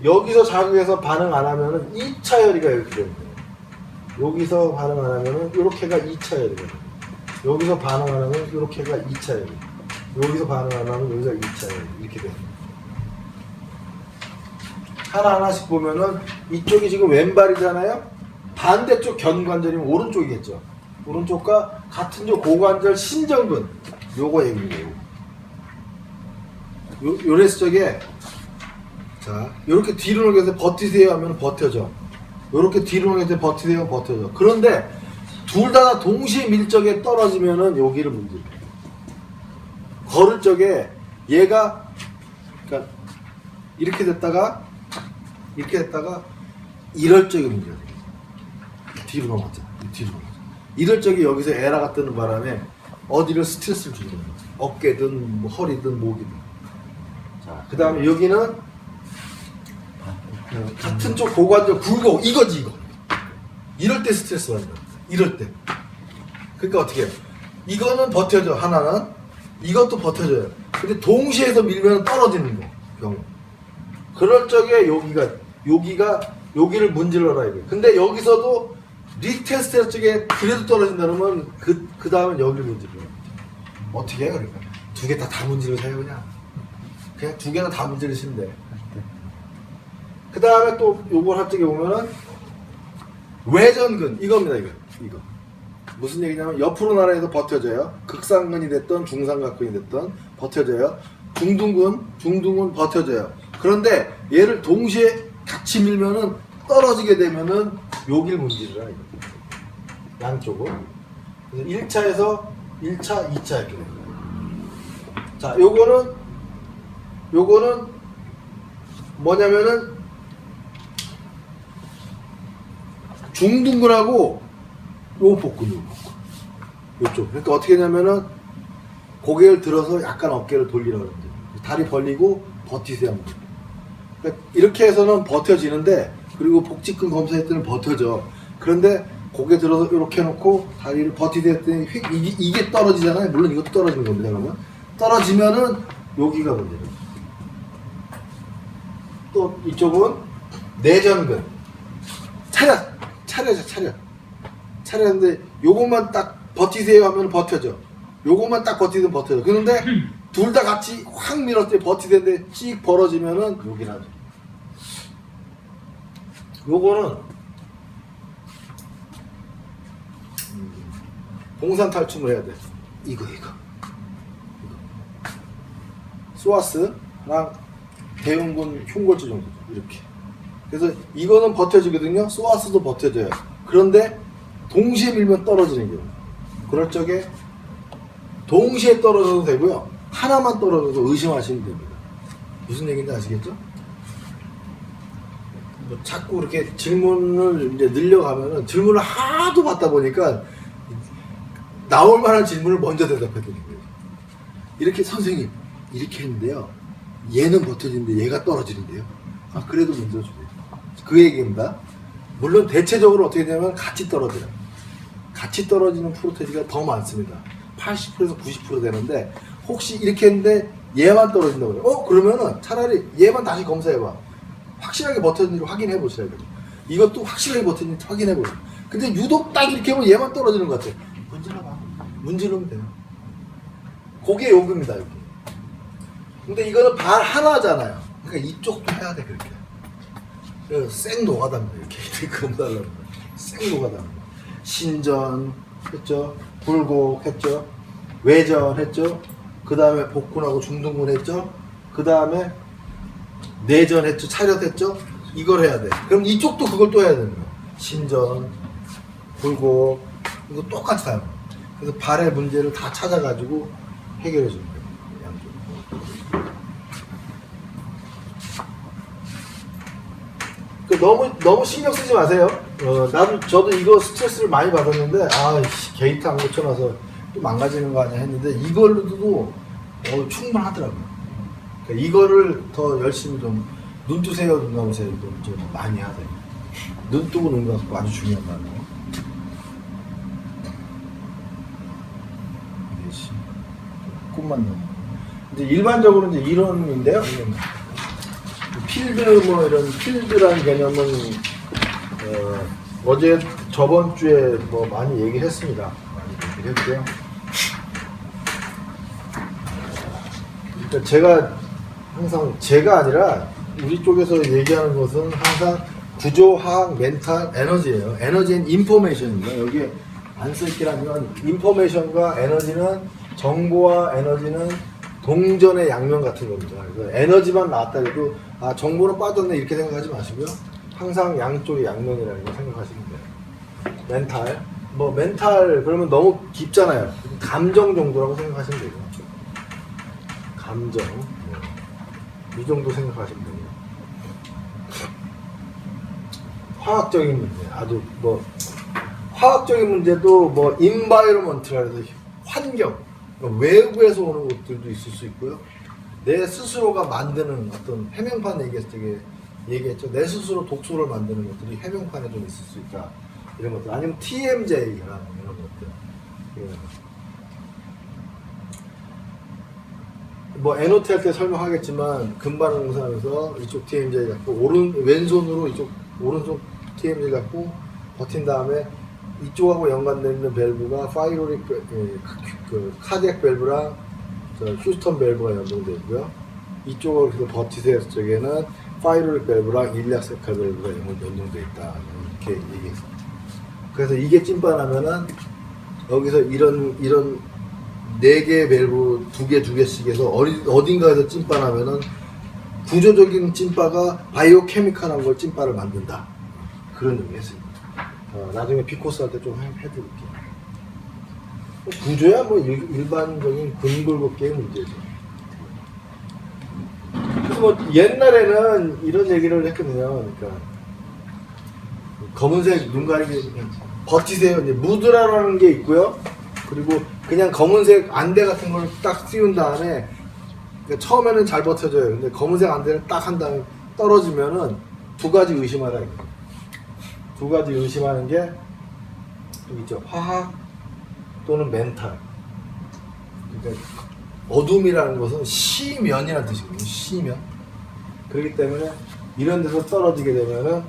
여기서 자극해서 반응 안 하면은 2차열이가 이렇게 되는 거예요. 여기서 반응 안 하면은 요렇게가 2차열이거든요. 여기서 반응 안 하면 요렇게가 2차열이. 여기서 반응 안 하면 여기가 2차열이. 이렇게 돼요. 하나하나씩 보면은 이쪽이 지금 왼발이잖아요. 반대쪽 견관절이면 오른쪽이겠죠. 오른쪽과 같은 쪽 고관절 신전근 요거 얘기예요. 요래서 저게 자 요렇게 뒤로 넘겨서 버티세요 하면 버텨져. 요렇게 뒤로 넘겨서 버티세요 버텨져. 그런데 둘 다 동시에 밀적에 떨어지면은 여기를 문제예요. 걸을 적에 얘가 그러니까 이렇게 됐다가 이럴 적이 문제가 돼. 뒤로 넘어갔잖아. 뒤로 넘어갔잖아. 이럴 적에 여기서 에러가 뜨는 바람에 어디를 스트레스를 주는 거야. 어깨든 뭐 허리든 목이든. 자, 그 다음에 여기는 같은 쪽 고관절 굴곡 이거지 이거. 이럴 때 스트레스 받는 거야. 이럴 때. 그러니까 어떻게 해요? 이거는 버텨줘 하나는 이것도 버텨줘요. 근데 동시에서 밀면 떨어지는 거 경우. 그럴 적에 여기를 문질러라 이거. 근데 여기서도 리테스트 쪽에 그래도 떨어진다 그러면 그 다음에 여기를 문질러. 어떻게 해요 그러니까? 두 개 다 문질러세요 그냥. 그냥 두 개나 다 문지르시면 돼. 그 다음에 또 요걸 할 적에 보면은 외전근 이겁니다 이거. 무슨 얘기냐면 옆으로 날아서 버텨져요. 극상근이 됐던 중삼각근이 됐던 버텨져요. 중둔근 버텨져요. 그런데 얘를 동시에 같이 밀면은 떨어지게 되면은 여길 문지르라 이거. 양쪽을. 그래서 1차에서 1차, 2차 이렇게 됩니다. 자, 요거는 뭐냐면은 중둔근하고 요 복근. 요쪽. 그러니까 어떻게 하냐면은 고개를 들어서 약간 어깨를 돌리라고 합니다. 다리 벌리고 버티세요 합니다. 그러니까 이렇게 해서는 버텨지는데 그리고 복직근 검사할 때는 버텨져. 그런데 고개 들어서 이렇게 해놓고 다리를 버티세요 했더니 이게 떨어지잖아요. 물론 이것도 떨어지는 겁니다. 그러면 떨어지면은 여기가 문제예요. 또 이쪽은 내전근. 차렸는데 요것만 딱 버티세요 하면 버텨져. 요것만 딱 버티면 버텨져. 그런데 둘 다 같이 확 밀었을 때 버티는데 찍 벌어지면은 여기라죠. 요거는 봉산탈춤을 해야 돼. 이거. 소아스랑 대흉근 흉골주 정도 이렇게. 그래서 이거는 버텨지거든요. 소아스도 버텨져요. 그런데 동시에 밀면 떨어지는 경우. 그럴 적에 동시에 떨어져도 되고요. 하나만 떨어져도 의심하시면 됩니다. 무슨 얘기인지 아시겠죠? 뭐 자꾸 이렇게 질문을 이제 늘려가면은 질문을 하도 받다 보니까 나올 만한 질문을 먼저 대답해 드리는 거예요. 이렇게 선생님 이렇게 했는데요. 얘는 버텨지는데 얘가 떨어지는데요. 아 그래도 문제 주세요. 그 얘기입니다. 물론 대체적으로 어떻게 되냐면 같이 떨어져요. 같이 떨어지는 프로테지가 더 많습니다. 80%에서 90% 되는데 혹시 이렇게 했는데 얘만 떨어진다고 그래요. 그러면은 차라리 얘만 다시 검사해봐. 확실하게 버텼는지 확인해 보시라고 그래요. 이것도 확실하게 버텼는지 확인해 보세요. 근데 유독 딱 이렇게 하면 얘만 떨어지는 것 같아. 문질러봐. 문지르면 돼요. 그게 요구입니다. 여기. 근데 이거는 발 하나잖아요. 그러니까 이쪽도 해야 돼 그렇게. 생 노가다입니다. 이렇게 검사하려면 생 노가다입니다. 신전 했죠. 굴곡 했죠. 외전 했죠. 그 다음에 복근하고 중둔근 했죠. 그 다음에 내전 했죠. 차렷 했죠. 이걸 해야 돼. 그럼 이쪽도 그걸 또 해야 되는 거야. 신전, 굴곡 이거 똑같이 다. 그래서 발의 문제를 다 찾아가지고 해결해 주는 거예요. 너무 신경 쓰지 마세요. 저도 이거 스트레스를 많이 받았는데, 게이트 안 고쳐놔서 또 망가지는 거 아니야 했는데, 이걸로도 충분하더라고요. 그러니까 이거를 더 열심히 눈 뜨세요, 눈 감으세요. 좀 많이 하세요. 눈 뜨고 눈 감고 아주 중요한 말이에요. 꿈만 넣는. 이제 일반적으로 이제 이론인데요. 필드 이런 필드라는 개념은 어제 저번 주에 많이 얘기를 했습니다. 많이 얘기를 했고요. 그러니까 제가 아니라 우리 쪽에서 얘기하는 것은 항상 구조, 화학, 멘탈, 에너지예요. 에너지는 인포메이션입니다. 여기에 안 쓸기라면 인포메이션과 에너지는 정보와 에너지는 동전의 양면 같은 겁니다. 그래서 에너지만 나왔다 해도 정보는 빠졌네 이렇게 생각하지 마시고요. 항상 양쪽의 양면이라는 걸 생각하시면 돼요. 멘탈. 멘탈 그러면 너무 깊잖아요. 감정 정도라고 생각하시면 되고. 감정 이 정도 생각하시면 돼요. 화학적인 문제 아주 뭐 화학적인 문제도 뭐 인바이러먼트라 해서 환경 외부에서 오는 것들도 있을 수 있고요. 내 스스로가 만드는 어떤 해명판 얘기했죠. 내 스스로 독소를 만드는 것들이 해명판에 좀 있을 수 있다. 이런 것들 아니면 TMJ랑 이런 것들. 뭐 NOT 할 때 설명하겠지만 금반응상에서 이쪽 TMJ 갖고 왼손으로 이쪽 오른쪽 TMJ 갖고 버틴 다음에 이쪽하고 연관되어 있는 밸브가 파이로릭 그 카디악 밸브랑 휴스턴 밸브가 연동되어 있고요. 이쪽으로 버티세요 쪽에는 파이로릭 밸브랑 일리악 세칼 밸브가 연동되어 있다. 이렇게 얘기했어요. 그래서 이게 찐빠나면은 여기서 이런 4개의 밸브 2개씩 해서 어딘가에서 찐빠나면은 구조적인 찐빠가 바이오 케미칼한 걸 찐빠를 만든다. 그런 의미 했습니다. 나중에 비코스 할 때 좀 해드릴게요. 구조야 뭐 일반적인 근골격계의 문제죠. 그래서 뭐 옛날에는 이런 얘기를 했거든요. 그러니까 검은색 눈 가리기 버티세요. 이제 무드라라는 게 있고요. 그리고 그냥 검은색 안대 같은 걸 딱 씌운 다음에 그러니까 처음에는 잘 버텨져요. 근데 검은색 안대를 딱 한 다음에 떨어지면은 2가지 의심하라. 2가지 의심하는 게 있죠. 화학 또는 멘탈. 그러니까 어둠이라는 것은 시면이라는 뜻이거든요. 시면. 그렇기 때문에 이런 데서 떨어지게 되면은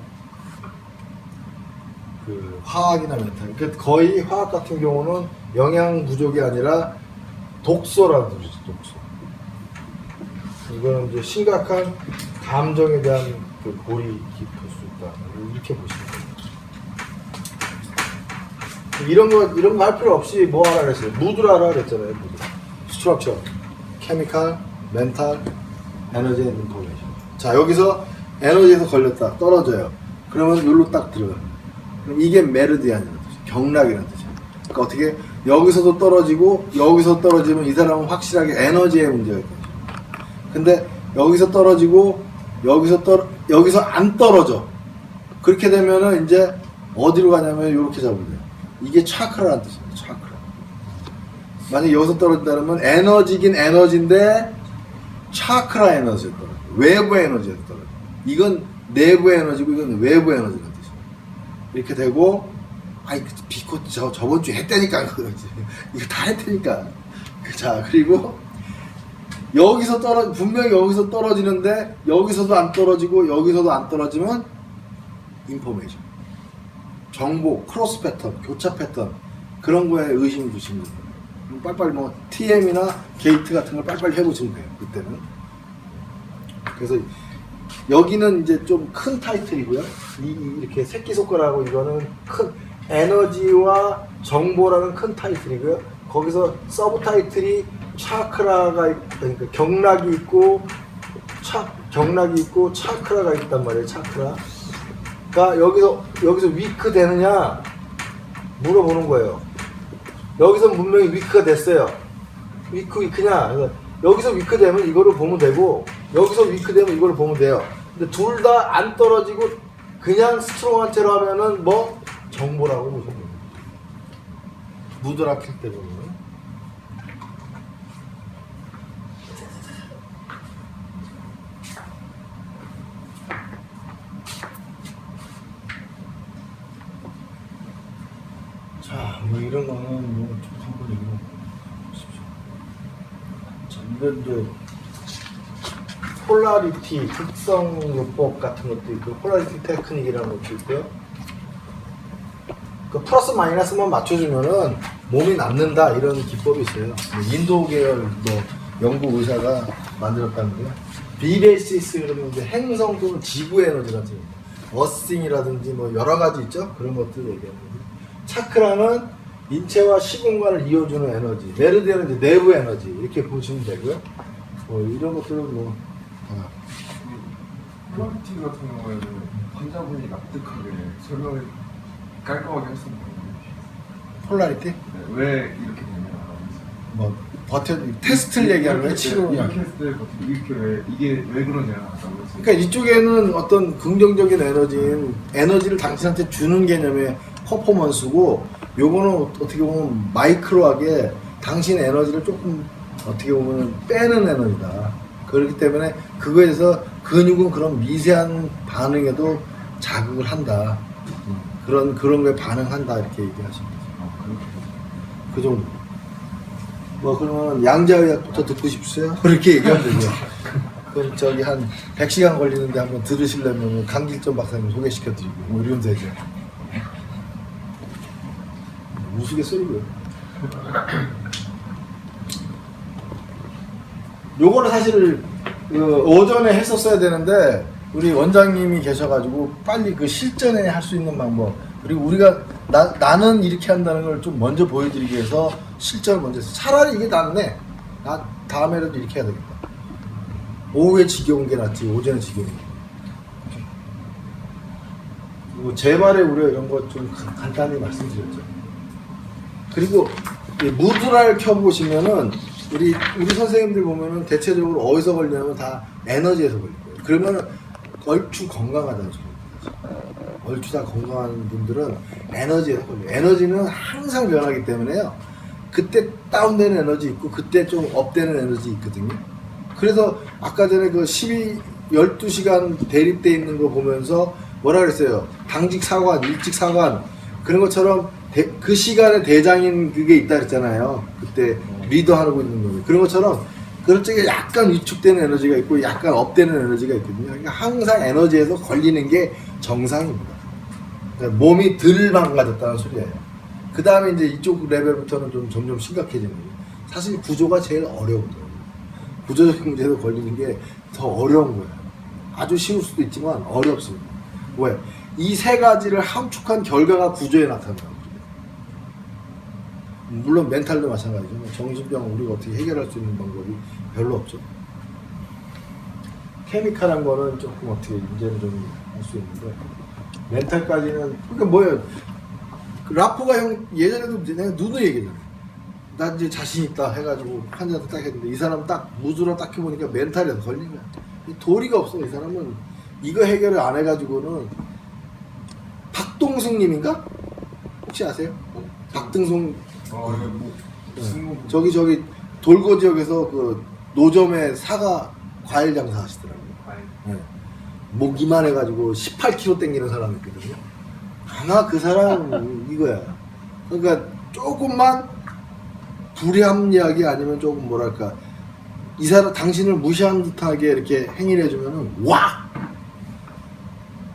그 화학이나 멘탈. 그러니까 거의 화학 같은 경우는 영양 부족이 아니라 독소라는 뜻이죠. 독소. 이거는 이제 심각한 감정에 대한 그 골이 깊을 수 있다. 이렇게 보시면 됩니다. 이런 거 할 필요 없이 뭐 하라 그랬어요? 무드를 하라 그랬잖아요. 무드. 스트럭처, 케미칼, 멘탈, 에너지 앤 인포메이션. 자, 여기서 에너지에서 걸렸다. 떨어져요. 그러면 여기로 딱 들어가요. 그럼 이게 메르디안이라는 뜻이에요. 경락이라는 뜻이에요. 그러니까 어떻게 여기서도 떨어지고 여기서 떨어지면 이 사람은 확실하게 에너지의 문제가 있거든요. 근데 여기서 떨어지고 여기서 안 떨어져. 그렇게 되면은 이제 어디로 가냐면 이렇게 잡으면 돼요. 이게 차크라라는 뜻입니다. 차크라. 만약 여기서 떨어진다면 에너지긴 에너지인데 차크라 에너지에 떨어져. 외부 에너지에 떨어져. 이건 내부 에너지고 이건 외부 에너지라는 뜻이에요. 이렇게 되고 비코 저번 주에 했다니까 이거 다 했다니까. 자, 그리고 여기서 분명히 여기서 떨어지는데 여기서도 안 떨어지고 여기서도 안 떨어지면 인포메이션. 정보, 크로스 패턴, 교차 패턴 그런 거에 의심을 두시면 돼요. 빨리빨리 뭐 TM이나 게이트 같은 걸 빨리빨리 해보시면 돼요. 그때는. 그래서 여기는 이제 좀 큰 타이틀이고요. 이렇게 새끼손가락하고 이거는 큰 에너지와 정보라는 큰 타이틀이고요. 거기서 서브 타이틀이 차크라가 그러니까 경락이 있고 차크라가 있단 말이에요. 차크라. 그러니까 여기서 위크 되느냐 물어보는 거예요. 여기서 분명히 위크가 됐어요. 위크냐? 그래서 여기서 위크 되면 이거를 보면 되고 여기서 위크 되면 이거를 보면 돼요. 근데 둘 다 안 떨어지고 그냥 스트롱한 채로 하면은 뭐 정보라고 보시면 됩니다. 무드라킬 때 보면. 자, 뭐 이런 거는 뭐 한번 읽어보십시오. 자, 이건 이제 폴라리티 특성요법 같은 것도 있고 폴라리티 테크닉이라는 것도 있고요. 그 플러스 마이너스만 맞춰주면은 몸이 낫는다 이런 기법이 있어요. 인도 계열 뭐 영국 의사가 만들었다는데요. 비베시스 그러면 이제 행성 또는 지구 에너지라든지 어스팅이라든지 뭐 여러 가지 있죠. 그런 것들 얘기하는 거예요. 차크라는 인체와 시공간을 이어주는 에너지, 메르디안은 이제 내부 에너지 이렇게 보시면 되고요. 뭐 이런 것들은 뭐 폴라리티 같은 경우에는 환자분이 납득하게 설명을 깔끔하게 했습니다. 폴라리티? 네, 왜 이렇게 되냐. 뭐 버텨 테스트를 얘기하는 거예요. 치료. 이렇게 했을 때 이렇게 이게 왜 그러냐. 그러니까 이쪽에는 어떤 긍정적인 에너지를 당신한테 주는 개념의 퍼포먼스고, 요거는 어떻게 보면 마이크로하게 당신 에너지를 조금 어떻게 보면 빼는 에너지다. 그렇기 때문에 그거에 대해서 근육은 그런 미세한 반응에도 자극을 한다. 그런 거에 반응한다, 이렇게 얘기하시면 되죠. 그 정도. 뭐 그러면 양자의학부터 듣고 싶으세요? 그렇게 얘기하면 되죠. 그럼 저기 한 100시간 걸리는데 한번 들으시려면 강길전 박사님 소개시켜드리고 뭐 이러면 되죠. 우스갯소리고요. 요거는 사실 오전에 했었어야 되는데 우리 원장님이 계셔가지고 빨리 그 실전에 할 수 있는 방법, 그리고 우리가 나는 이렇게 한다는 걸 좀 먼저 보여드리기 위해서 실전을 먼저 했어요. 차라리 이게 낫네. 나 다음에라도 이렇게 해야 되겠다. 오후에 지겨운 게 낫지 오전에 지겨운 게. 그리고 재발의 우려 이런 거 좀 간단히 말씀드렸죠. 그리고 이 무드라를 켜보시면은 우리 선생님들 보면은 대체적으로 어디서 걸리냐면 다 에너지에서 걸릴 거예요. 그러면은 얼추 건강하다는 소리입니다. 얼추 다 건강한 분들은 에너지에서 걸려요. 에너지는 항상 변하기 때문에요. 그때 다운되는 에너지 있고 그때 좀 업되는 에너지 있거든요. 그래서 아까 전에 그 12시간 대립돼 있는 거 보면서 뭐라 그랬어요? 당직 사관, 일직 사관, 그런 것처럼 그 시간에 대장인 그게 있다 그랬잖아요. 그때 리더하고 있는 거예요. 그런 것처럼 그런 쪽에 약간 위축되는 에너지가 있고 약간 업되는 에너지가 있거든요. 그러니까 항상 에너지에서 걸리는 게 정상입니다. 그러니까 몸이 덜 망가졌다는 소리예요. 그 다음에 이제 이쪽 레벨부터는 좀 점점 심각해지는 거예요. 사실 구조가 제일 어려운 거예요. 구조적인 문제도 걸리는 게 더 어려운 거예요. 아주 쉬울 수도 있지만 어렵습니다. 왜? 이 세 가지를 함축한 결과가 구조에 나타난다. 물론 멘탈도 마찬가지죠. 정신병 우리가 어떻게 해결할 수 있는 방법이 별로 없죠. 케미칼한 거는 조금 어떻게 이제는 좀 할 수 있는데, 멘탈까지는 그러니까 뭐예요? 그 라포가 형 예전에도 내가 누누이 얘기했잖아. 나 이제 자신 있다 해가지고 환자한테 딱 했는데 이 사람 딱 무드로 딱 해보니까 멘탈에서 걸린 거야. 이 도리가 없어. 이 사람은 이거 해결을 안 해가지고는. 박동숙님인가? 혹시 아세요? 박동숙. 저기 돌고 지역에서 그 노점에 사과 과일 장사 하시더라고요. 네. 목 이만해가지고 18kg 땡기는 사람이 있거든요. 아마 그 사람 이거야. 그러니까 조금만 불합리하게 아니면 조금 뭐랄까 이 사람 당신을 무시한 듯하게 이렇게 행위를 해주면은 와!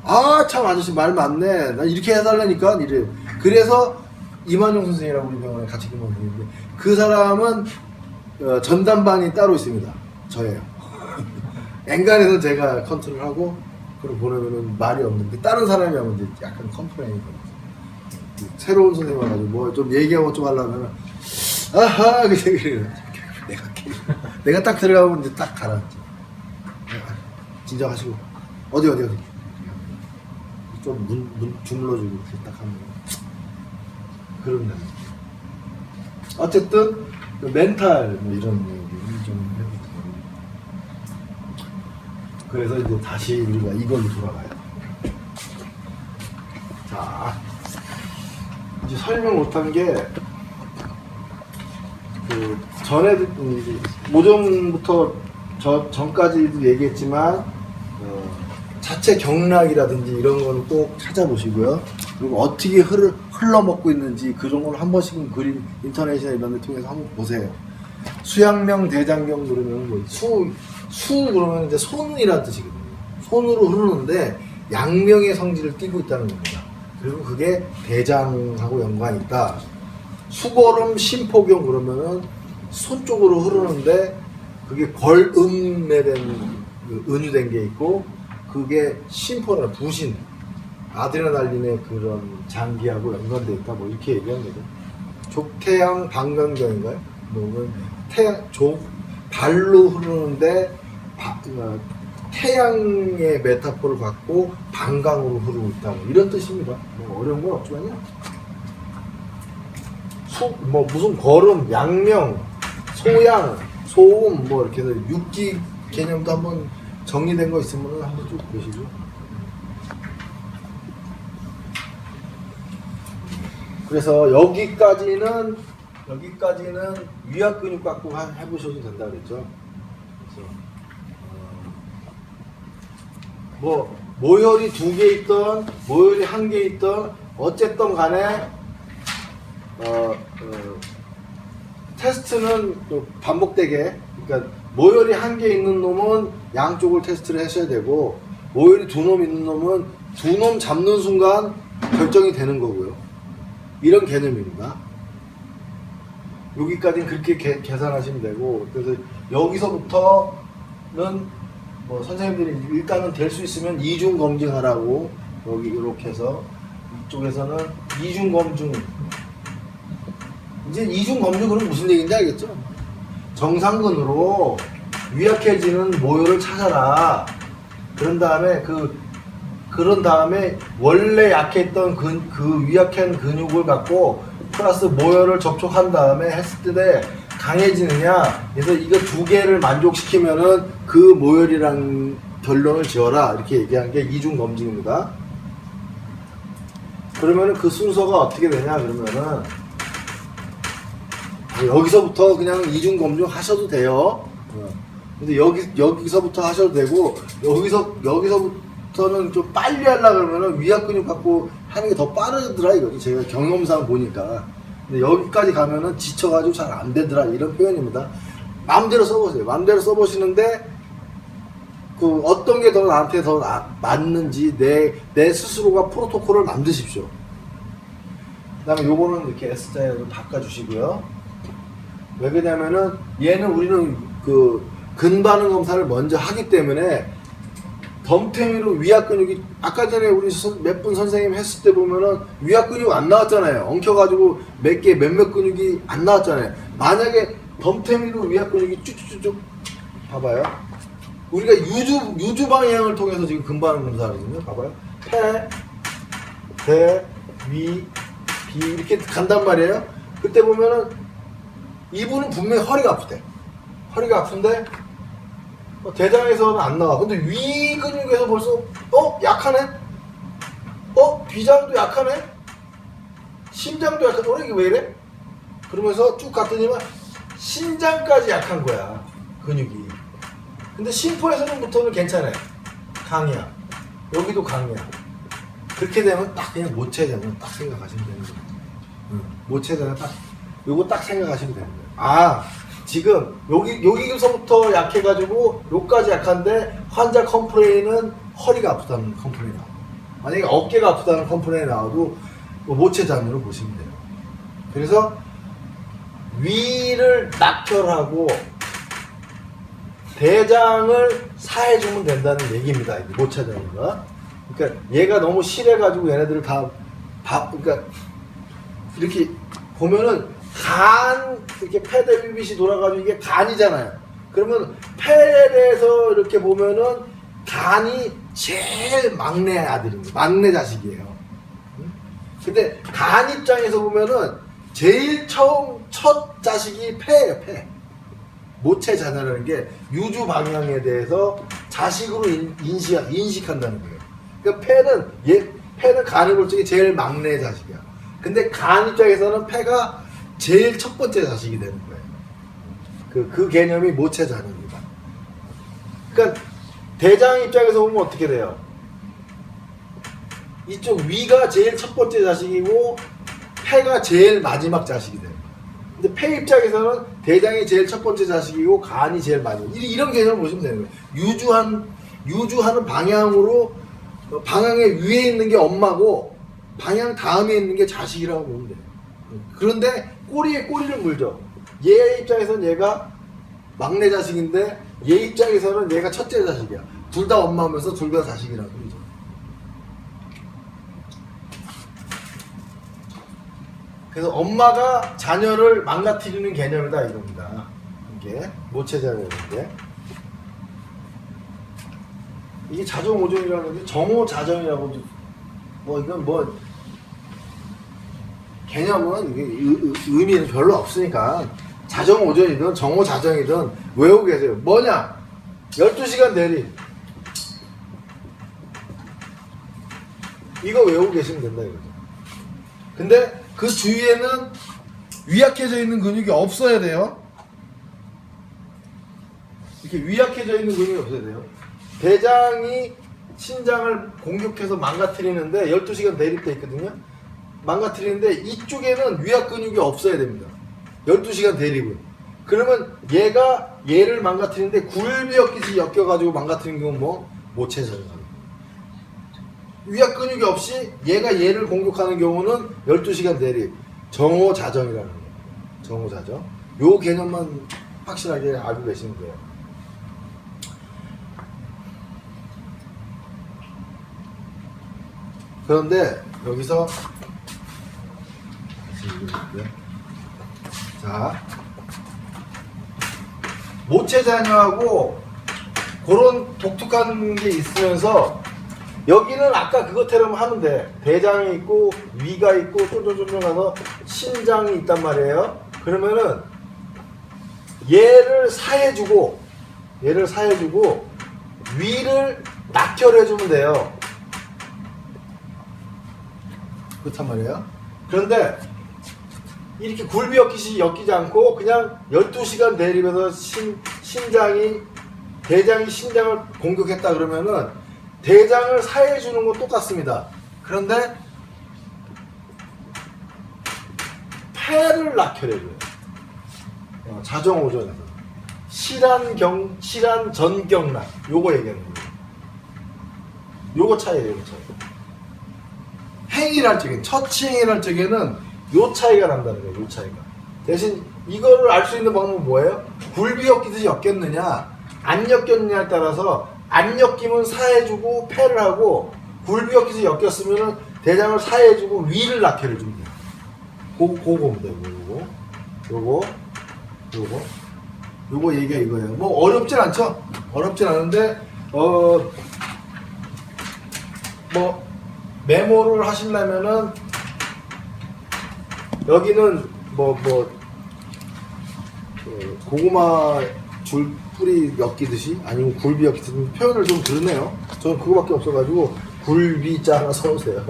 아 참 아저씨 말 맞네. 나 이렇게 해달라니까 이래. 그래서 이만용 선생이라고 우리 병원에 같이 근무하는 분인데 그 사람은 전담반이 따로 있습니다. 저예요. 엔간해서 제가 컨트롤하고 그럼 보내면은 말이 없는데 다른 사람이 하면 이제 약간 컴플레인이 거든요. 새로운 선생님 와가지고 뭐 좀 얘기하고 좀 하려면 아하 그래 내가 딱 들어가면 이제 딱 가라앉지. 진정하시고 어디 좀 문 주물러주고 딱 하면 그런 날. 어쨌든 그 멘탈 뭐 이런 얘기를 좀 해보고. 그래서 이제 다시 우리가 이걸로 돌아가요. 자, 이제 설명 못한 게 그 전에도 모종부터 전까지도 얘기했지만 자체 경락이라든지 이런 거는 꼭 찾아보시고요. 그리고 어떻게 흘러먹고 있는지 그런 걸 한 번씩은 그림 인터넷이나 이런 데 통해서 한번 보세요. 수양명 대장경 그러면 뭐 수 그러면 이제 손이라는 뜻이거든요. 손으로 흐르는데 양명의 성질을 띠고 있다는 겁니다. 그리고 그게 대장하고 연관이 있다. 수고름 심포경 그러면은 손 쪽으로 흐르는데 그게 걸음에 된 은유된 게 있고, 그게 심포나 부신 아드레날린의 그런 장기하고 연관되어 있다. 뭐 이렇게 얘기하는 거죠. 족태양 방광경인가요? 뭐 발로 흐르는데 태양의 메타포를 갖고 방광으로 흐르고 있다. 뭐 이런 뜻입니다. 뭐 어려운 건 없지만요. 뭐 무슨 걸음, 양명, 소양, 소음 뭐 이렇게 해서 육지 개념도 한번 정리된 거 있으면 한번 쭉 보시죠. 그래서 여기까지는 위압 근육 갖고 해보셔도 된다 그랬죠. 그래서 뭐 모혈이 2개 있던 모혈이 1개 있던 어쨌든 간에 테스트는 또 반복되게, 그러니까 모혈이 1개 있는 놈은 양쪽을 테스트를 하셔야 되고 모혈이 2놈 있는 놈은 2놈 잡는 순간 결정이 되는 거고요. 이런 개념입니다. 여기까지는 그렇게 계산하시면 되고, 그래서 여기서부터는 뭐 선생님들이 일단은 될 수 있으면 이중 검증하라고 여기 이렇게 해서 이쪽에서는 이중 검증. 이제 이중 검증은 무슨 얘기인지 알겠죠? 정상근으로 위약해지는 모혈을 찾아라. 그런 다음에 원래 약했던 그 위약한 근육을 갖고 플러스 모혈을 접촉한 다음에 했을 때 강해지느냐. 그래서 이거 2개를 만족시키면은 그 모혈이랑 결론을 지어라. 이렇게 얘기한 게 이중 검증입니다. 그러면은 그 순서가 어떻게 되냐 그러면은 여기서부터 그냥 이중 검증 하셔도 돼요. 근데 여기서부터 하셔도 되고 여기서부터는 좀 빨리 하려고 그러면은 위압 근육 갖고 하는 게 더 빠르더라 이거죠. 제가 경험상 보니까. 근데 여기까지 가면은 지쳐가지고 잘 안 되더라 이런 표현입니다. 마음대로 써보세요. 마음대로 써보시는데 그 어떤 게 더 나한테 더 맞는지 내 스스로가 프로토콜을 만드십시오. 그 다음에 요거는 이렇게 S자로 바꿔주시고요. 왜 그러냐면은 얘는 우리는 그 근반응 검사를 먼저 하기 때문에 덤탱이로 위압 근육이 아까 전에 우리 몇 분 선생님 했을 때 보면은 위압 근육 안 나왔잖아요. 엉켜가지고 몇몇 근육이 안 나왔잖아요. 만약에 덤탱이로 위압 근육이 쭉쭉쭉 봐봐요. 우리가 유주 방향을 통해서 지금 근반응 검사하거든요. 봐봐요. 폐, 대, 위, 비 이렇게 간단 말이에요. 그때 보면은 이분은 분명히 허리가 아프대. 허리가 아픈데 대장에서는 안 나와. 근데 위 근육에서 벌써 약하네? 비장도 약하네? 심장도 약하네? 이게 왜 이래? 그러면서 쭉 갔더니만 신장까지 약한 거야. 근육이. 근데 심포에서는부터는 괜찮아요. 강이야. 여기도 강이야. 그렇게 되면 딱 그냥 모체잖아요. 딱 생각하시면 되는 거예요. 모체잖아요. 요거 딱 생각하시면 되는 거예요. 아, 지금 여기서부터 약해가지고 요까지 약한데 환자 컴플레인은 허리가 아프다는 컴플레인 나와요. 만약에 어깨가 아프다는 컴플레인 나와도 모체 잔으로 보시면 돼요. 그래서 위를 낙혈하고 대장을 사해주면 된다는 얘기입니다. 모체 잔이가. 그러니까 얘가 너무 실해가지고 얘네들을 그러니까 이렇게 보면은 이렇게 폐대비빗이 돌아가지고 이게 간이잖아요. 그러면 폐에서 이렇게 보면은 간이 제일 막내 아들입니다. 막내 자식이에요. 근데 간 입장에서 보면은 제일 첫 자식이 폐예요, 폐. 모체 자녀라는 게 유주 방향에 대해서 자식으로 인식한다는 거예요. 그러니까 폐는 간을 볼 적에 제일 막내 자식이야. 근데 간 입장에서는 폐가 제일 첫 번째 자식이 되는 거예요. 그 개념이 모체 자녀입니다. 그러니까 대장 입장에서 보면 어떻게 돼요? 이쪽 위가 제일 첫 번째 자식이고 폐가 제일 마지막 자식이 돼요. 근데 폐 입장에서는 대장이 제일 첫 번째 자식이고 간이 제일 마지막. 이런 개념을 보시면 되는 거예요. 유주하는 방향으로 방향의 위에 있는 게 엄마고 방향 다음에 있는 게 자식이라고 보면 돼요. 그런데 꼬리에 꼬리를 물죠. 얘 입장에서는 얘가 막내 자식인데 얘 입장에서는 얘가 첫째 자식이야. 둘 다 엄마면서 둘 다 자식이라고 그러죠. 그래서 엄마가 자녀를 망가뜨리는 개념이다 이겁니다. 이게 모체 자녀인데 이게 자정오종이라는 건데 정오자정이라고도 이건 개념은 이게 의미는 별로 없으니까 자정오전이든 정오자정이든 외우고 계세요. 뭐냐? 12시간 대리. 이거 외우고 계시면 된다 이거죠. 근데 그 주위에는 위약해져 있는 근육이 없어야 돼요. 이렇게 위약해져 있는 근육이 없어야 돼요. 대장이 신장을 공격해서 망가뜨리는데 12시간 대립돼 있거든요. 망가뜨리는데 이쪽에는 위약 근육이 없어야 됩니다. 12시간 대립은. 그러면 얘가 얘를 망가뜨리는데 굴비역기지 엮여가지고 망가뜨리는 건 뭐? 모체전. 위약 근육이 없이 얘가 얘를 공격하는 경우는 12시간 대립. 정오자정이라는 거예요. 정오자정. 요 개념만 확실하게 알고 계시면 돼요. 그런데 여기서 다시 읽어볼게요. 자, 모체자녀하고 그런 독특한 게 있으면서 여기는 아까 그것처럼 하면 돼. 대장이 있고 위가 있고 쫄쫄쫄쫄 가서 신장이 있단 말이에요. 그러면은 얘를 사해주고 위를 낙혈해주면 돼요. 그렇단 말이에요. 그런데 이렇게 굴비 엮이지 않고 그냥 12시간 대립해서 대장이 신장을 공격했다 그러면은 대장을 사해주는 건 똑같습니다. 그런데 폐를 낙혈해줘요. 자정오전에서 실한 전경락 요거 얘기하는 거예요. 요거 차이예요. 요거 차이. 행위를 할 적에 처치행위를 할 적에는 요 차이가 난다는 거예요. 요 차이가. 대신 이거를 알 수 있는 방법은 뭐예요? 굴비 엮이듯이 엮였느냐 안 엮였느냐에 따라서 안 엮이면 사해주고 폐를 하고 굴비 엮이듯이 엮였으면 대장을 사해주고 위를 낙혈해주면 돼요. 그거입니다. 요거 얘기가 이거예요. 뭐 어렵진 않죠? 어렵진 않은데 뭐 메모를 하시려면은 여기는 고구마 줄 뿌리 엮이듯이 아니면 굴비 엮이듯이 표현을 좀 그러네요. 저는 그거밖에 없어가지고 굴비자 하나 써놓으세요.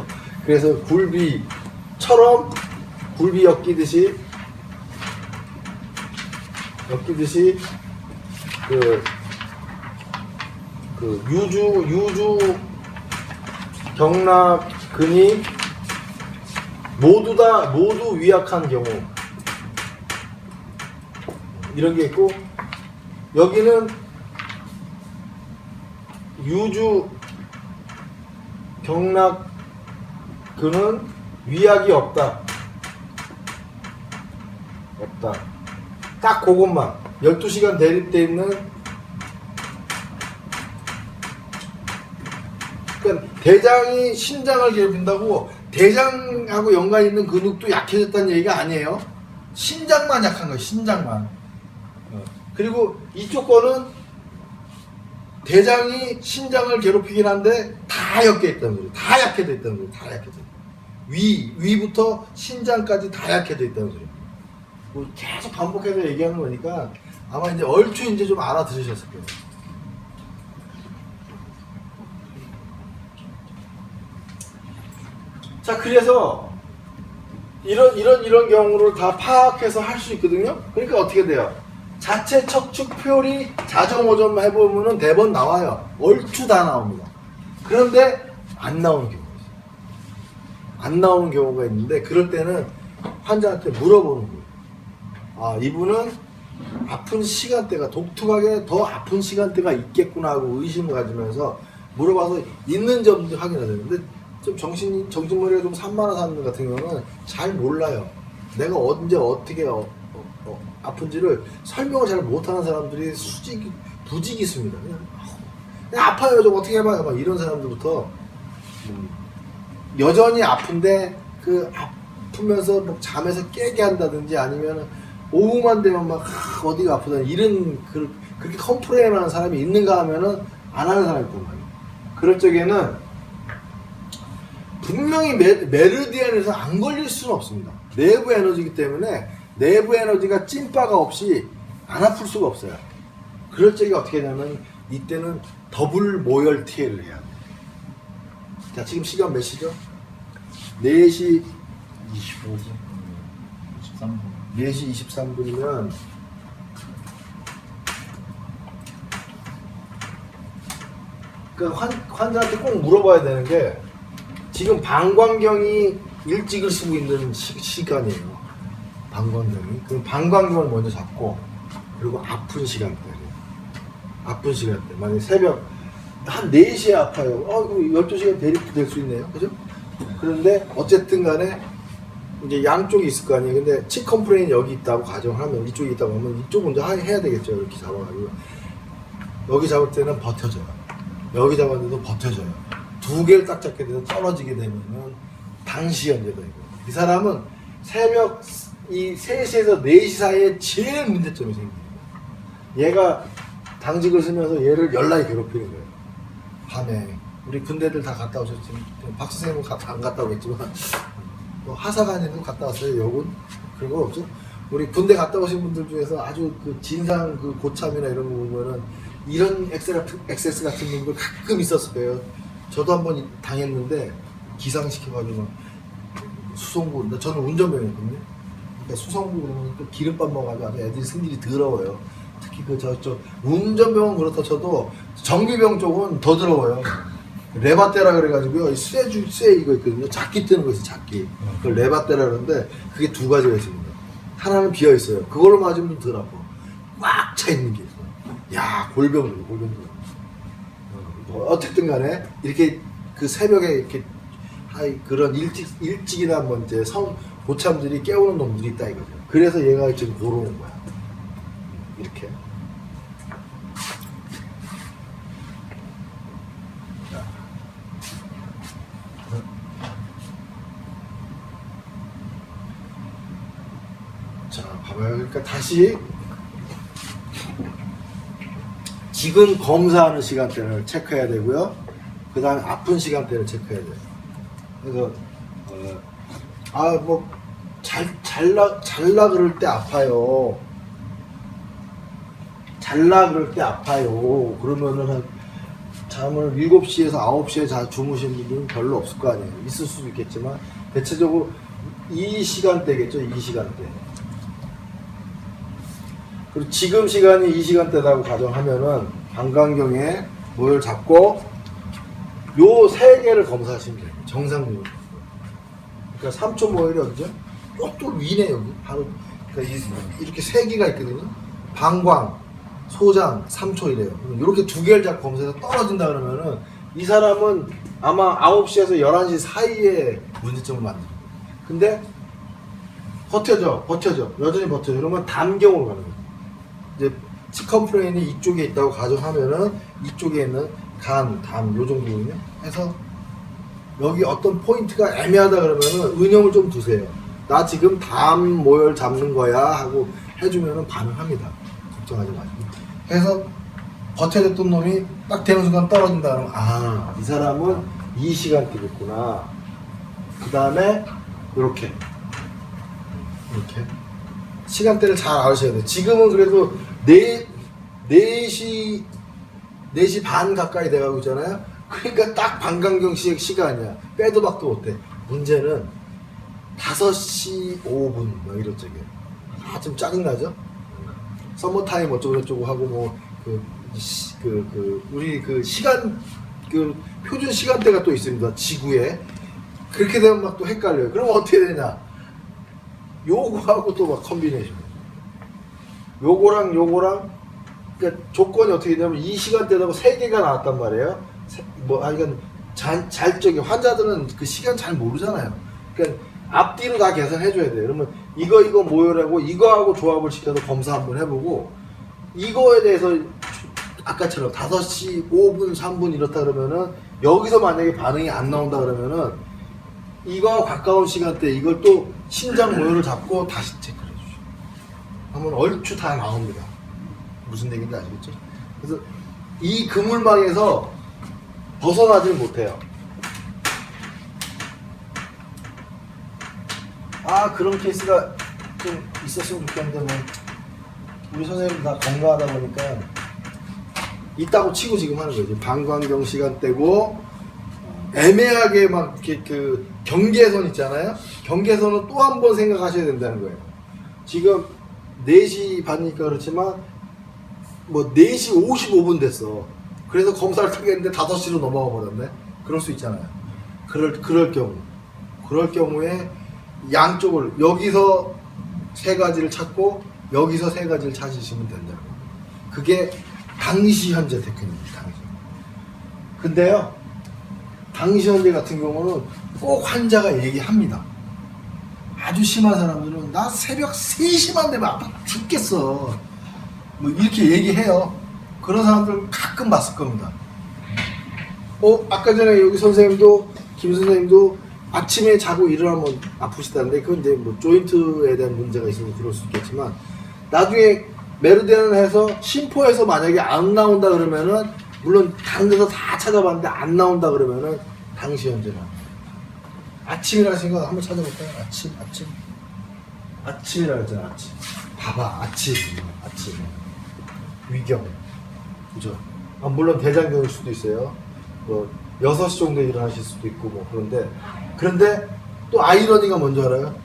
그래서 굴비처럼 굴비 엮이듯이 유주 경락근이 모두 위약한 경우 이런 게 있고 여기는 유주 경락근은 위약이 없다. 딱 그것만 12시간 대립돼 있는 그러니까 대장이 신장을 괴롭힌다고 대장하고 연관 있는 근육도 약해졌다는 얘기가 아니에요. 신장만 약한 거예요. 신장만. 그리고 이쪽 거는 대장이 신장을 괴롭히긴 한데 다 엮여 있다는 거예요. 다 약해져 있다는 거예요. 다 약해져. 위부터 신장까지 다 약해져 있다는 소리예요. 뭐 계속 반복해서 얘기하는 거니까 아마 이제 얼추 이제 좀 알아들으셨을 거예요. 자, 그래서 이런 경우를 다 파악해서 할 수 있거든요. 그러니까 어떻게 돼요? 자체 척추 표리 자정오전 해보면은 대번 나와요. 얼추 다 나옵니다. 그런데 안 나오는 경우가 있어요. 안 나오는 경우가 있는데 그럴 때는 환자한테 물어보는 거예요. 아, 이분은 아픈 시간대가 독특하게 더 아픈 시간대가 있겠구나 하고 의심을 가지면서 물어봐서 있는 점도 확인해야 되는데 좀 정신머리가 좀 산만한 사람들 같은 경우는 잘 몰라요. 내가 언제 어떻게 아픈지를 설명을 잘 못하는 사람들이 부지기수입니다. 그냥 아파요 좀 어떻게 해봐요 막 이런 사람들부터 여전히 아픈데 그 아프면서 뭐 잠에서 깨게 한다든지 아니면 오후만 되면 막 어디가 아프다 이런 그렇게 컴플레인하는 사람이 있는가 하면은 안 하는 사람이 있단 말이에요. 그럴 적에는 분명히 메르디안에서 안 걸릴 수는 없습니다. 내부 에너지이기 때문에 내부 에너지가 찐빠가 없이 안 아플 수가 없어요. 그럴 적에 어떻게 하냐면 이때는 더블 모열 TL을 해야 돼. 자, 지금 시간 몇 시죠? 4시 25분 23분 4시 23분이면 그 환자한테 꼭 물어봐야 되는 게 지금 방광경이 일찍을 쓰고 있는 시간이에요. 방광경이. 그럼 방광경을 먼저 잡고 그리고 아픈 시간대. 아픈 시간대. 만약에 새벽 한 4시에 아파요. 12시간 대립도 될 수 있네요. 그죠? 그런데 어쨌든 간에 이제 양쪽이 있을 거 아니에요. 근데 치컴프레인 여기 있다고 가정하면 이쪽이 있다고 하면 이쪽 먼저 해야 되겠죠. 이렇게 잡아가지고. 여기 잡을 때는 버텨져요. 여기 잡았는데도 버텨져요. 두 개를 딱 잡게 돼서 떨어지게 되면은 당시 연재다 이거. 이 사람은 새벽 이 3시에서 4시 사이에 제일 문제점이 생깁니다. 얘가 당직을 쓰면서 얘를 연락이 괴롭히는 거예요. 밤에. 우리 군대들 다 갔다 오셨지만 박수 선생님은 안 갔다 오겠지만 뭐 하사관에도 갔다 왔어요. 여군 그런 건 없죠. 우리 군대 갔다 오신 분들 중에서 아주 그 진상 그 고참이나 이런 거 보면은 이런 엑세스 같은 분들 가끔 있었을 거예요. 저도 한번 당했는데 기상시켜가지고 수송부, 저는 운전병이었거든요. 그러니까 수송부 그러면 또 기름밥 먹어가지고 아주 애들이 승질이 더러워요. 특히 그 운전병은 그렇다 쳐도 정비병 쪽은 더 더러워요. 레바떼라 그래가지고요. 쇠 이거 있거든요. 작기 뜨는 거 있어요. 작기. 그걸 레바떼라 그러는데 그게 두 가지가 있습니다. 하나는 비어 있어요. 그걸로 맞으면 덜 아파. 꽉 차 있는 게 있어요. 야, 골병들. 어쨌든 간에 이렇게 그 새벽에 이렇게 그런 일찍이나 뭐 이제 고참들이 깨우는 놈들이 있다 이거죠. 그래서 얘가 지금 고르는 거야. 이렇게. 자, 봐봐요. 그러니까 다시 지금 검사하는 시간대를 체크해야 되고요. 그 다음에 아픈 시간대를 체크해야 돼요. 그래서 잘라 그럴 때 아파요. 잘라 그럴 때 아파요. 그러면은 잠을 7시에서 9시에 주무시는 분들은 별로 없을 거 아니에요. 있을 수도 있겠지만 대체적으로 이 시간대겠죠. 이 시간대. 그리고 지금 시간이 이 시간대라고 가정하면은 방광경에 모열 잡고 요 3개를 검사하시면 돼요. 정상적으로. 그러니까 3초 모열이 언제? 또 위네 여기. 바로 그러니까 이렇게 3개가 있거든요. 방광, 소장, 3초 이래요. 이렇게 2개를 잡고 검사해서 떨어진다 그러면은 이 사람은 아마 9시에서 11시 사이에 문제점을 만듭니다. 근데 버텨져. 여전히 버텨져. 그러면 담경으로 가는 거예요. 이제 치컴프레인이 이쪽에 있다고 가정하면은 이쪽에 있는 간, 담, 요 정도거든요. 해서 여기 어떤 포인트가 애매하다 그러면은 은영을 좀 두세요. 나 지금 담 모열 잡는 거야 하고 해주면은 반응합니다. 걱정하지 마시고. 해서 버텨줬던 놈이 딱 되는 순간 떨어진다 그러면 이 사람은 이 시간대겠구나. 그 다음에 이렇게 시간대를 잘 아셔야 돼요. 지금은 그래도 4시 반 가까이 돼가고 있잖아요. 그러니까 딱 방광경 시간이야. 빼도 박도 못해. 문제는 5시 5분 뭐 이런 쪽에 좀 짜증나죠? 서머타임 어쩌고저쩌고 하고 우리 그 시간 그 표준 시간대가 또 있습니다. 지구에. 그렇게 되면 막 또 헷갈려요. 그럼 어떻게 되냐? 요거하고 또 막 컨비네이션. 요거랑 그러니까 조건이 어떻게 되냐면 이 시간대라고 3개가 나왔단 말이에요. 하여간 잘 적에 환자들은 그 시간 잘 모르잖아요. 그러니까 앞뒤로 다 계산해줘야 돼요. 그러면 이거 모여라고 이거하고 조합을 시켜서 검사 한번 해보고 이거에 대해서 아까처럼 5시 5분 3분 이렇다 그러면은 여기서 만약에 반응이 안 나온다 그러면은 이거와 가까운 시간대 이걸 또 신장 모열을 잡고 다시 체크를 해주죠. 하면 얼추 다 나옵니다. 무슨 얘기인지 아시겠죠? 그래서 이 그물망에서 벗어나질 못해요. 그런 케이스가 좀 있었으면 좋겠는데 뭐 우리 선생님 다 건강하다 보니까 있다고 치고 지금 하는 거지. 방광경 시간대고 애매하게 막 이렇게 그 경계선 있잖아요. 경계선은 또 한 번 생각하셔야 된다는 거예요. 지금 4시 반이니까 그렇지만 뭐 4시 55분 됐어. 그래서 검사를 타겠는데 5시로 넘어가 버렸네. 그럴 수 있잖아요. 그럴 경우에 양쪽을 여기서 3가지를 찾고 여기서 3가지를 찾으시면 된다고. 그게 당시 현재 테크닉입니다. 당시. 근데요, 당시 현재 같은 경우는 꼭 환자가 얘기합니다. 아주 심한 사람들은 나 새벽 3시만 되면 아파 죽겠어. 뭐 이렇게 얘기해요. 그런 사람들 가끔 봤을 겁니다. 아까 전에 여기 선생님도 김 선생님도 아침에 자고 일어나면 아프시다는데 그건 이제 뭐 조인트에 대한 문제가 있어서 그럴 수 있겠지만 나중에 메르디안을 해서 심포에서 만약에 안 나온다 그러면은 물론 다른 데서 다 찾아봤는데 안 나온다 그러면은 당시 현재는 아침이라 생각 한번 찾아볼까요? 아침이라 그랬잖아. 아침 봐봐 아침 위경 그죠? 물론 대장경일 수도 있어요. 뭐 6시 정도에 일어나실 수도 있고 뭐 그런데 또 아이러니가 뭔지 알아요?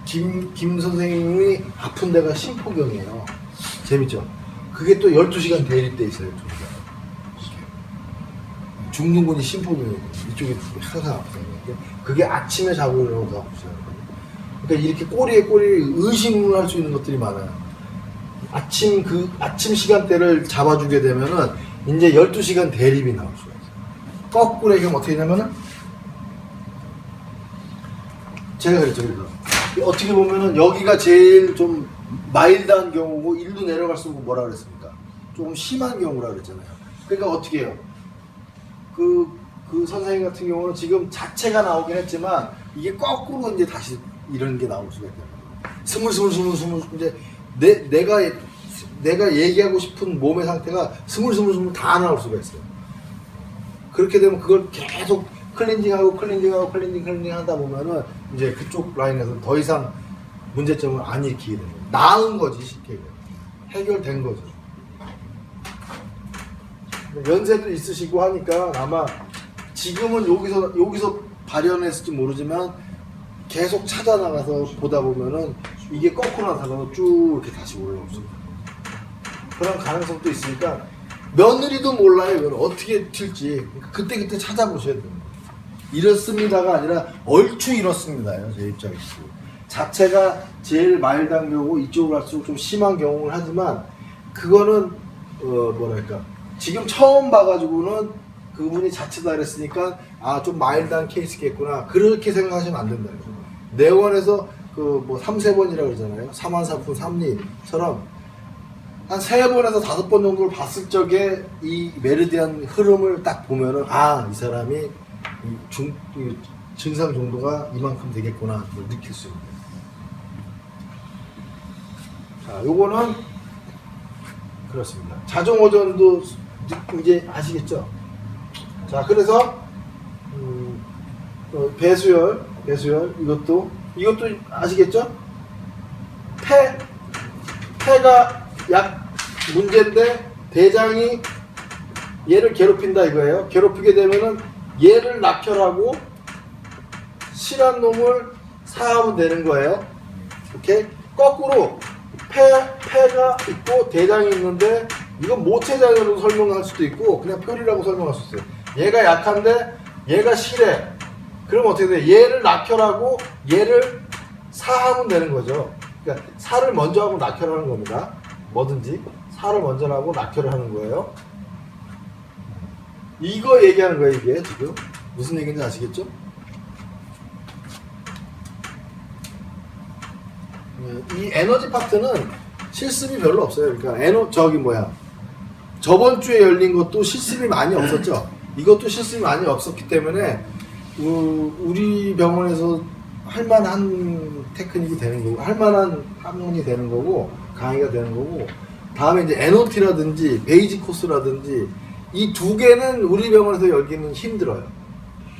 김 선생님이 아픈 데가 심포경이에요. 재밌죠? 그게 또 12시간 대립돼 있어요. 중둔근이 심포경이에요. 이쪽이 항상 아프잖아요. 그게 아침에 자고 일어나서 아프잖아요. 그러니까 이렇게 꼬리에 꼬리를 의심을 할 수 있는 것들이 많아요. 아침 시간대를 잡아주게 되면은 이제 12시간 대립이 나올 수가 있어요. 거꾸로 얘기하면 어떻게 되냐면은 제가 그랬죠. 어떻게 보면은 여기가 제일 좀 마일드한 경우고 일로 내려갈수록 뭐라 그랬습니까? 조금 심한 경우라 그랬잖아요. 그러니까 어떻게 해요? 그 선생님 같은 경우는 지금 자체가 나오긴 했지만 이게 거꾸로 이제 다시 이런 게 나올 수가 있다는 거예요. 스물스물 이제 내가 얘기하고 싶은 몸의 상태가 스물스물 다 나올 수가 있어요. 그렇게 되면 그걸 계속 클렌징 하다 보면은 이제 그쪽 라인에서 더 이상 문제점을 안 일으키게 되는 거예요. 나은 거지 쉽게 얘기하면. 해결된 거죠. 연세도 있으시고 하니까 아마 지금은 여기서 발현했을지 모르지만 계속 찾아 나가서 보다 보면은 이게 거꾸로 나타나서 쭉 이렇게 다시 올라올 수 있어요. 그런 가능성도 있으니까 며느리도 몰라요. 이걸 어떻게 튈지. 그때 찾아보셔야 됩니다. 이렇습니다가 아니라 얼추 이렇습니다요. 제 입장에서. 자체가 제일 마일드한 경우고 이쪽으로 갈수록 좀 심한 경우를 하지만 그거는 뭐랄까 지금 처음 봐가지고는 그분이 자체다 그랬으니까 좀 마일드한 케이스겠구나 그렇게 생각하시면 안 된다는 거죠. 내원에서 뭐 3세번이라고 그러잖아요. 3한사푼 3리처럼 한 3번에서 5번 정도를 봤을 적에 이 메르디안 흐름을 딱 보면은 이 사람이 이 증상 정도가 이만큼 되겠구나 걸 느낄 수 있는 거예요. 자, 요거는 그렇습니다. 자정오전도 이제 아시겠죠? 자, 그래서 배수열 이것도 아시겠죠? 폐가 약 문제인데 대장이 얘를 괴롭힌다 이거예요. 괴롭히게 되면은 얘를 낙혈하고 실한 놈을 사하면 되는 거예요. 오케이? 거꾸로 폐가 있고 대장이 있는데 이건 모체장으로 설명할 수도 있고 그냥 표리라고 설명할 수 있어요. 얘가 약한데 얘가 실해. 그럼 어떻게 돼? 얘를 낙혈하고 얘를 사하면 되는 거죠. 그러니까 살을 먼저 하고 낙혈하는 겁니다. 뭐든지 살을 먼저 하고 낙혈을 하는 거예요. 이거 얘기하는 거예요. 이게 지금 무슨 얘기인지 아시겠죠? 이 에너지 파트는 실습이 별로 없어요. 그러니까 저번 주에 열린 것도 실습이 많이 없었죠. 이것도 실습이 많이 없었기 때문에 우리 병원에서 할만한 테크닉이 되는 거고 할만한 학문이 되는 거고 강의가 되는 거고 다음에 이제 NOT라든지 베이직 코스라든지 이 2개는 우리 병원에서 열기는 힘들어요.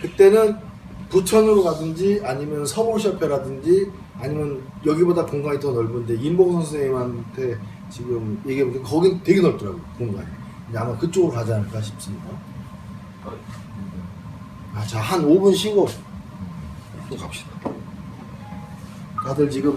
그때는 부천으로 가든지 아니면 서울쇼페라든지 아니면 여기보다 공간이 더 넓은데 임봉선 선생님한테 지금 얘기해보니까 거긴 되게 넓더라고요, 공간이. 근데 아마 그쪽으로 가지 않을까 싶습니다. 자, 한 5분 쉬고 또 갑시다. 다들 지금